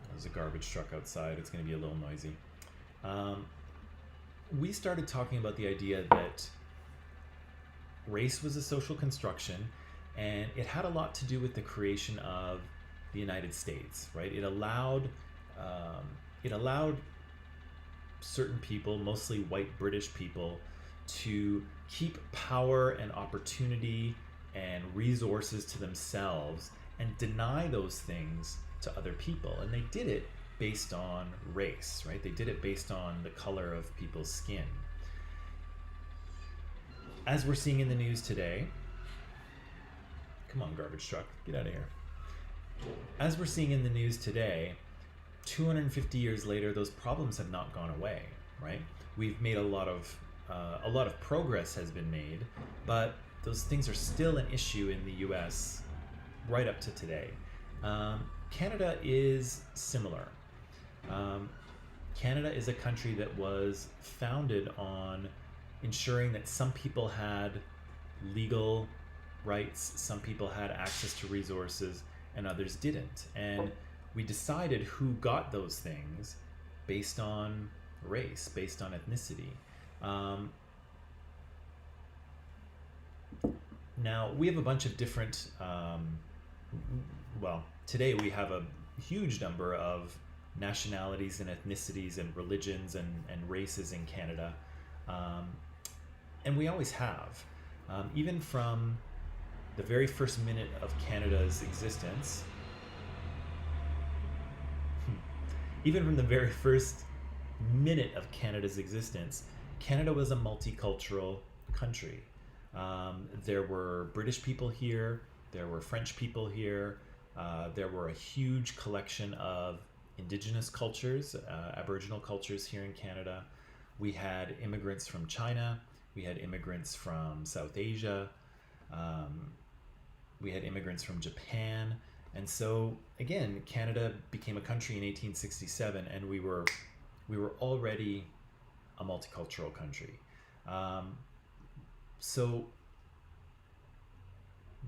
there's a garbage truck outside, it's going to be a little noisy. We started talking about the idea that race was a social construction, and it had a lot to do with the creation of the United States, right? It allowed certain people, mostly white British people, to keep power and opportunity and resources to themselves and deny those things to other people. And they did it based on race, right? They did it based on the color of people's skin. As we're seeing in the news today, come on, garbage truck, get out of here. As we're seeing in the news today, 250 years later, those problems have not gone away, right? We've made a lot of progress has been made, but those things are still an issue in the U.S. right up to today. Canada is similar. Um, Canada is a country that was founded on ensuring that some people had legal rights, some people had access to resources, and others didn't. And we decided who got those things based on race, based on ethnicity. Um, Now, we have a bunch of different, well, today we have a huge number of nationalities and ethnicities and religions and races in Canada. Um, and we always have. Even from the very first minute of Canada's existence, even from the very first minute of Canada's existence, Canada was a multicultural country. There were British people here, there were French people here, there were a huge collection of indigenous cultures, Aboriginal cultures here in Canada. We had immigrants from China, we had immigrants from South Asia, we had immigrants from Japan. And so, again, Canada became a country in 1867, and we were already a multicultural country. So,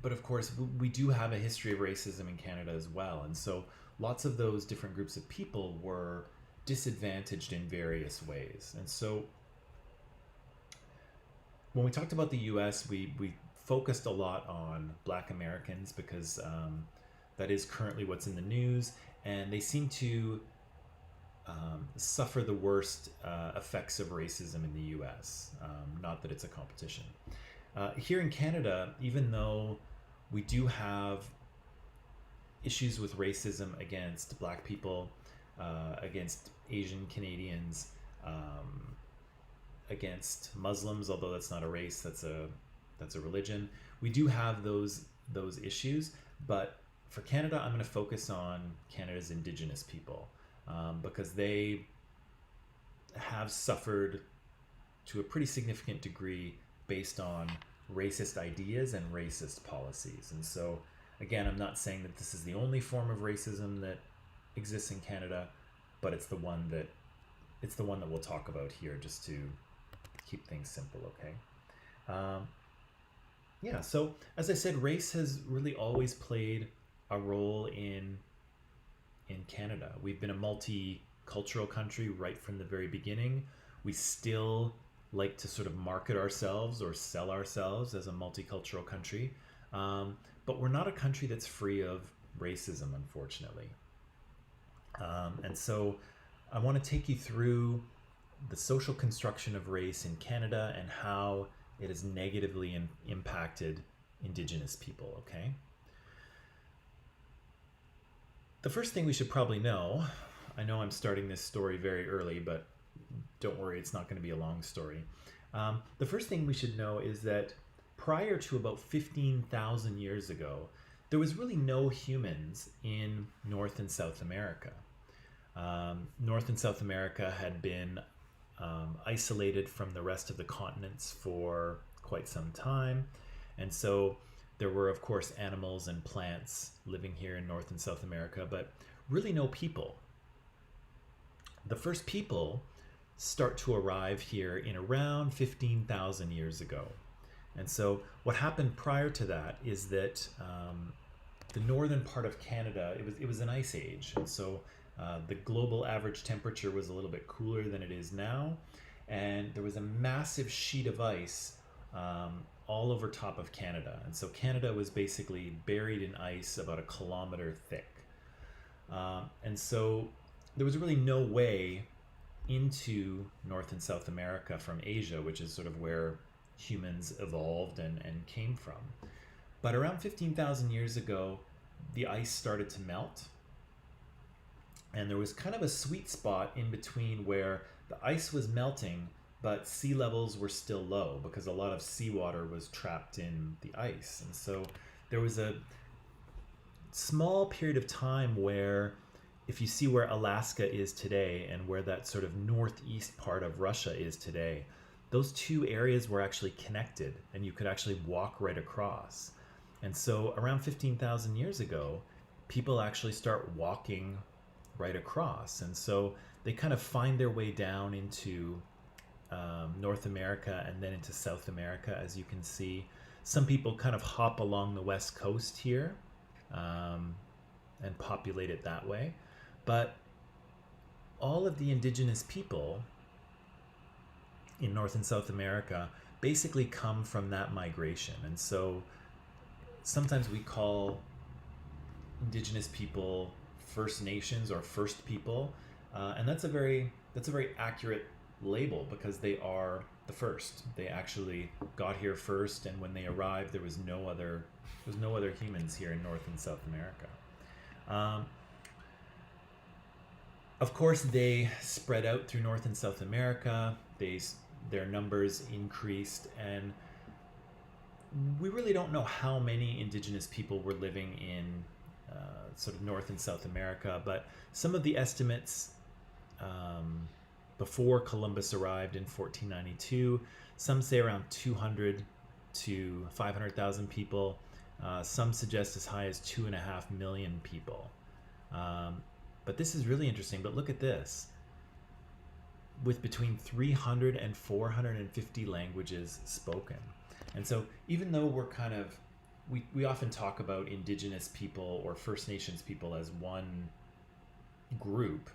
but of course, we do have a history of racism in Canada as well. And so lots of those different groups of people were disadvantaged in various ways. And so when we talked about the US, we focused a lot on Black Americans because that is currently what's in the news. And they seem to suffer the worst effects of racism in the US. Not that it's a competition. Here in Canada, even though we do have issues with racism against Black people, against Asian Canadians, against Muslims, although that's not a race, that's a religion. We do have those issues, but for Canada, I'm going to focus on Canada's Indigenous people. Because they have suffered to a pretty significant degree based on racist ideas and racist policies. And so, again, I'm not saying that this is the only form of racism that exists in Canada, but it's the one that we'll talk about here, just to keep things simple, okay? Yeah, so as I said, race has really always played a role in Canada. We've been a multicultural country right from the very beginning. We still like to sort of market ourselves or sell ourselves as a multicultural country, but we're not a country that's free of racism, unfortunately. And so I want to take you through the social construction of race in Canada and how it has negatively impacted Indigenous people, okay? The first thing we should probably know, I know I'm starting this story very early, but don't worry, it's not going to be a long story. The first thing we should know is that prior to about 15,000 years ago, there was really no humans in North and South America. North and South America had been isolated from the rest of the continents for quite some time. And so there were, of course, animals and plants living here in North and South America, but really no people. The first people start to arrive here in around 15,000 years ago. And so what happened prior to that is that the northern part of Canada, it was an ice age. And so the global average temperature was a little bit cooler than it is now. And there was a massive sheet of ice all over top of Canada. And so Canada was basically buried in ice about 1 kilometer thick. And so there was really no way into North and South America from Asia, which is sort of where humans evolved and came from. But around 15,000 years ago, the ice started to melt. And there was kind of a sweet spot in between where the ice was melting, but sea levels were still low because a lot of seawater was trapped in the ice. And so there was a small period of time where, if you see where Alaska is today and where that sort of northeast part of Russia is today, those two areas were actually connected and you could actually walk right across. And so around 15,000 years ago, people actually start walking right across. And so they kind of find their way down into North America and then into South America, as you can see. Some people kind of hop along the west coast here and populate it that way. But all of the indigenous people in North and South America basically come from that migration. And so sometimes we call indigenous people First Nations or First People, and that's a very accurate label because they are the first. They actually got here first, and when they arrived, there was no other humans here in North and South America. Of course, they spread out through North and South America. Their numbers increased, and we really don't know how many indigenous people were living in sort of North and South America, but some of the estimates before Columbus arrived in 1492, some say around 200 to 500,000 people. Some suggest as high as 2.5 million people. But this is really interesting. But look at this. With between 300 and 450 languages spoken. And so even though we're kind of, we often talk about indigenous people or First Nations people as one group.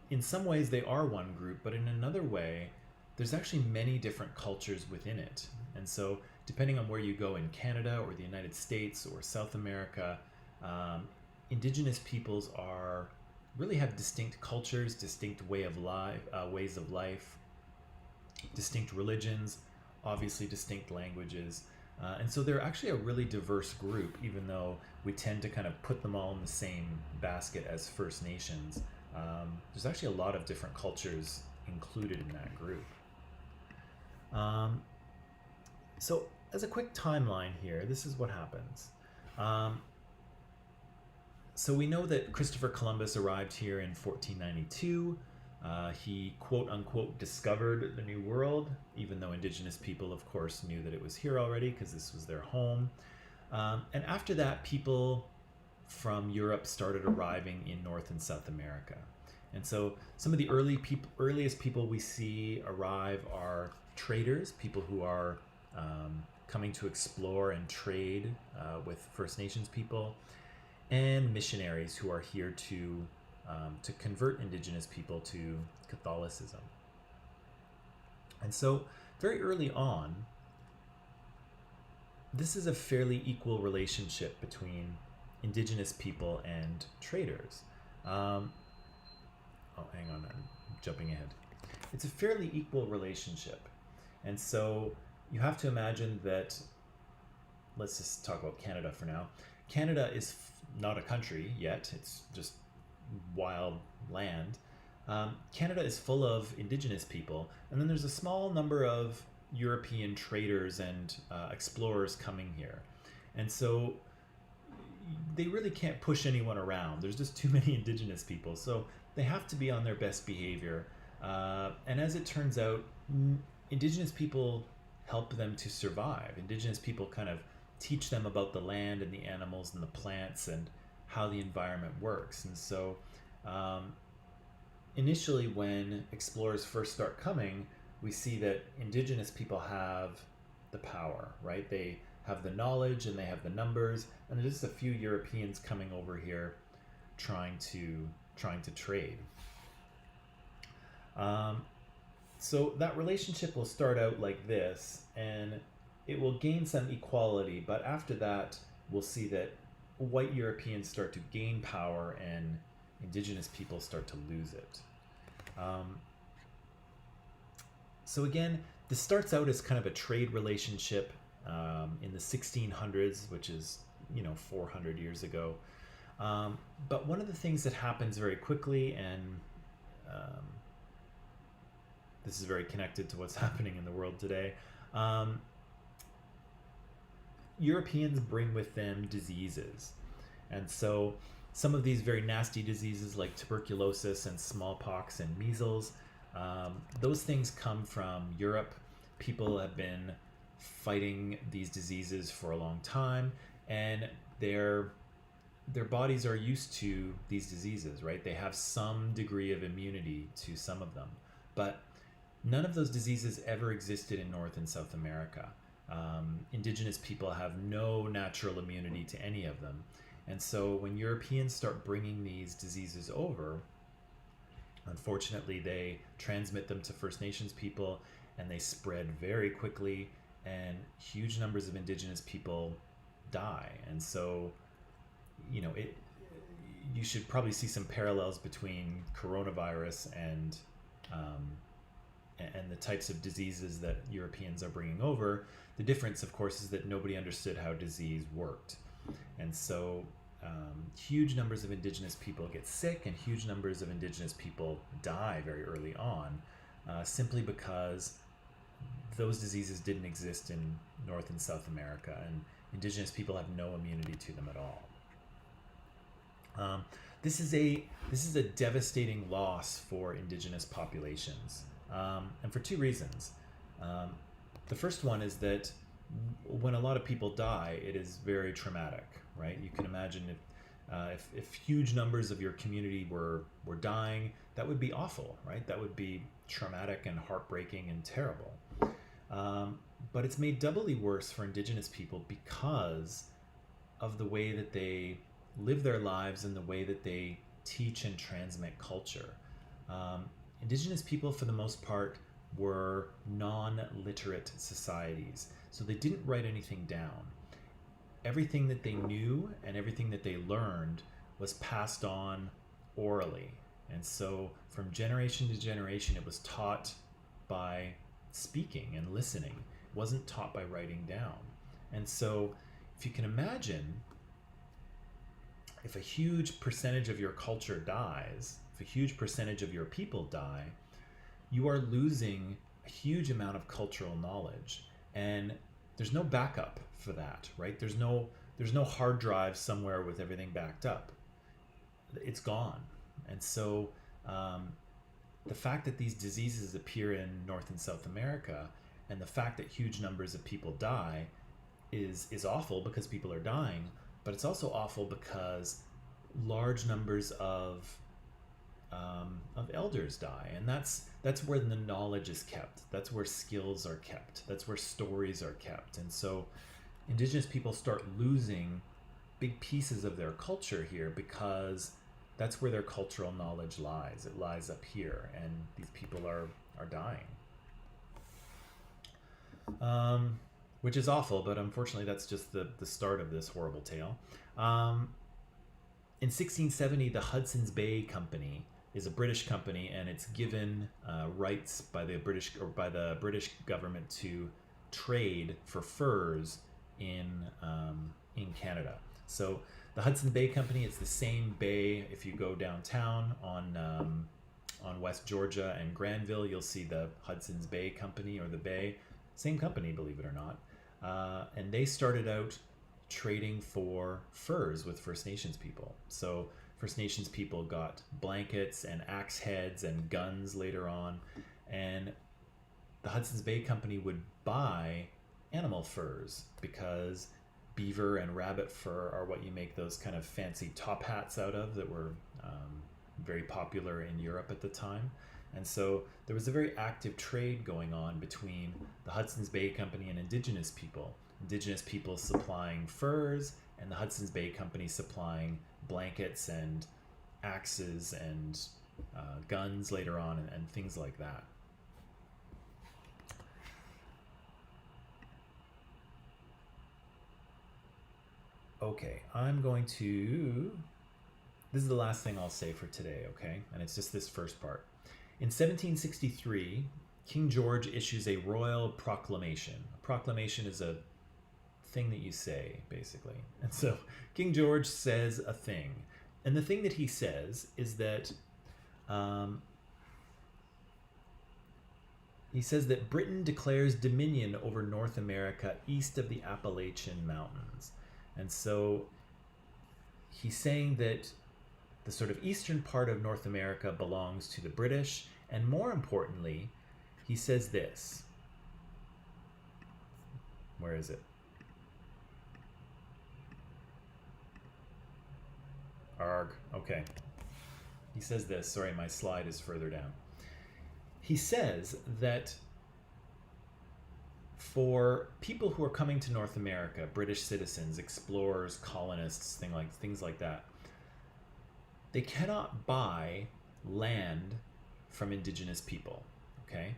In some ways they are one group, but in another way, there's actually many different cultures within it. And so depending on where you go in Canada or the United States or South America, indigenous peoples really have distinct cultures, distinct ways of life, distinct religions, obviously distinct languages. And so they're actually a really diverse group, even though we tend to kind of put them all in the same basket as First Nations. There's actually a lot of different cultures included in that group. So as a quick timeline here, this is what happens. So we know that Christopher Columbus arrived here in 1492. He quote unquote discovered the New World, even though indigenous people of course knew that it was here already because this was their home. And after that, people from Europe started arriving in North and South America. And so some of the earliest people we see arrive are traders, people who are coming to explore and trade with First Nations people, and missionaries who are here to convert indigenous people to Catholicism. And so very early on, this is a fairly equal relationship between indigenous people and traders. Hang on, I'm jumping ahead. It's a fairly equal relationship. And so you have to imagine that, let's just talk about Canada for now. Canada is not a country yet, it's just wild land. Canada is full of indigenous people, and then there's a small number of European traders and explorers coming here. And so they really can't push anyone around. There's just too many indigenous people. So they have to be on their best behavior. And as it turns out, indigenous people help them to survive. Indigenous people kind of teach them about the land and the animals and the plants and how the environment works. And so initially when explorers first start coming, we see that indigenous people have the power, right? They have the knowledge and they have the numbers, and there's just a few Europeans coming over here trying to trade. So that relationship will start out like this, and it will gain some equality, but after that we'll see that white Europeans start to gain power and indigenous people start to lose it. So again, this starts out as kind of a trade relationship in the 1600s, which is 400 years ago. But one of the things that happens very quickly, and this is very connected to what's happening in the world today, Europeans bring with them diseases. And so some of these very nasty diseases like tuberculosis and smallpox and measles, those things come from Europe. People have been fighting these diseases for a long time, and they're their bodies are used to these diseases, right? They have some degree of immunity to some of them, but none of those diseases ever existed in North and South America. Indigenous people have no natural immunity to any of them. And so when Europeans start bringing these diseases over, unfortunately, they transmit them to First Nations people and they spread very quickly, and huge numbers of Indigenous people die. And so, you should probably see some parallels between coronavirus and the types of diseases that Europeans are bringing over. The difference, of course, is that nobody understood how disease worked. And so huge numbers of Indigenous people get sick and huge numbers of Indigenous people die very early on, simply because those diseases didn't exist in North and South America, and Indigenous people have no immunity to them at all. This is a devastating loss for Indigenous populations, and for two reasons. The first one is that when a lot of people die, it is very traumatic, right? You can imagine if huge numbers of your community were dying, that would be awful, right? That would be traumatic and heartbreaking and terrible. But it's made doubly worse for Indigenous people because of the way that they live their lives and the way that they teach and transmit culture. Indigenous people, for the most part, were non-literate societies, so they didn't write anything down. Everything that they knew and everything that they learned was passed on orally. And so from generation to generation, it was taught by speaking and listening. It wasn't taught by writing down. And so if you can imagine, if a huge percentage of your culture dies, if a huge percentage of your people die, you are losing a huge amount of cultural knowledge. And there's no backup for that, right? There's no hard drive somewhere with everything backed up. It's gone. And so the fact that these diseases appear in North and South America, and the fact that huge numbers of people die is awful because people are dying, but it's also awful because large numbers of elders die, and that's where the knowledge is kept. That's where skills are kept. That's where stories are kept. And so Indigenous people start losing big pieces of their culture here because that's where their cultural knowledge lies. It lies up here, and these people are dying. Which is awful, but unfortunately that's just the start of this horrible tale. In 1670, the Hudson's Bay Company is a British company, and it's given rights by the British government to trade for furs in Canada. So the Hudson Bay Company, it's the same bay. If you go downtown on West Georgia and Granville, you'll see the Hudson's Bay Company, or the Bay. Same company, believe it or not. And they started out trading for furs with First Nations people. So First Nations people got blankets and axe heads and guns later on, and the Hudson's Bay Company would buy animal furs because beaver and rabbit fur are what you make those kind of fancy top hats out of that were very popular in Europe at the time. And so there was a very active trade going on between the Hudson's Bay Company and Indigenous people. Indigenous people supplying furs, and the Hudson's Bay Company supplying blankets and axes and guns later on, and things like that. Okay, this is the last thing I'll say for today, okay? And it's just this first part. In 1763, King George issues a royal proclamation. A proclamation is a thing that you say, basically. And so King George says a thing. And the thing that he says is that he says that Britain declares dominion over North America east of the Appalachian Mountains. And so he's saying that the sort of eastern part of North America belongs to the British, and more importantly, he says this. Where is it? Arg. Okay. He says this. Sorry, my slide is further down. He says that for people who are coming to North America, British citizens, explorers, colonists, things like that, they cannot buy land from indigenous people. Okay?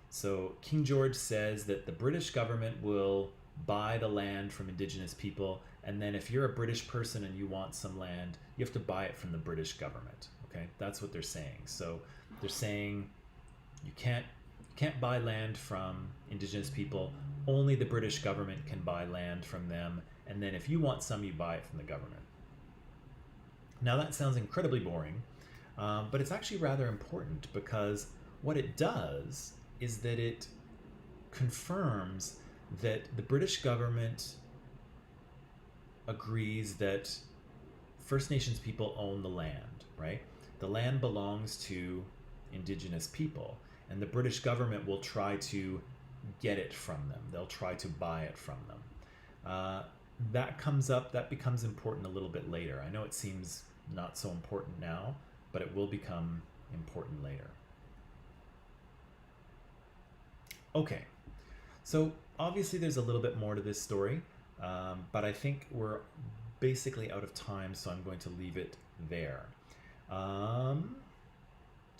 So King George says that the British government will buy the land from indigenous people, and then if you're a British person and you want some land, you have to buy it from the British government. Okay? That's what they're saying. So they're saying you can't buy land from indigenous people. Only the British government can buy land from them, and then if you want some, you buy it from the government. Now that sounds incredibly boring, but it's actually rather important, because what it does is that it confirms that the British government agrees that First Nations people own the land, right? The land belongs to indigenous people, and the British government will try to get it from them. They'll try to buy it from them. That becomes important a little bit later. I know it seems not so important now, but it will become important later. Okay, so obviously there's a little bit more to this story, but I think we're basically out of time, so I'm going to leave it there. Do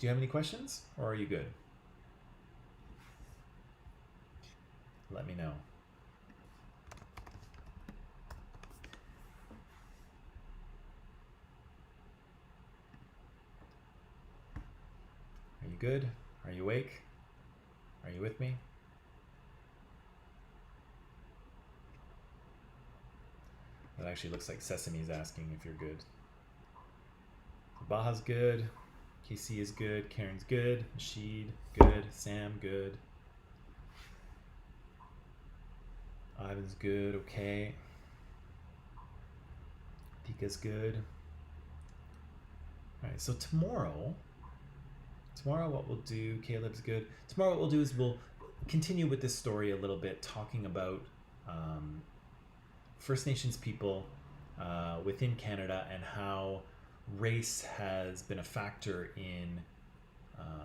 you have any questions, or are you good? Let me know. Are you good? Are you awake? Are you with me? That actually looks like Sesame's asking if you're good. Baha's good. KC is good. Karen's good. Rashid, good. Sam, good. Ivan's good. Okay. Tika's good. All right, so tomorrow what we'll do, Caleb's good. Tomorrow what we'll do is we'll continue with this story a little bit, talking about First Nations people within Canada, and how race has been a factor in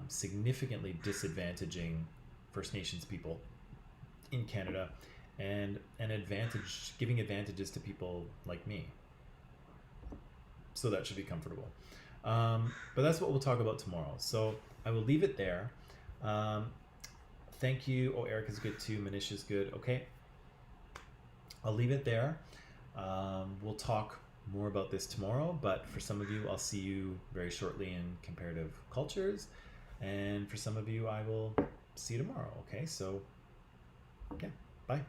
significantly disadvantaging First Nations people in Canada, and giving advantages to people like me. So that should be comfortable. But that's what we'll talk about tomorrow. So I will leave it there. Thank you. Oh, Eric is good too. Manish is good. Okay. I'll leave it there. We'll talk more about this tomorrow, but for some of you, I'll see you very shortly in comparative cultures. And for some of you, I will see you tomorrow. Okay. So yeah, bye.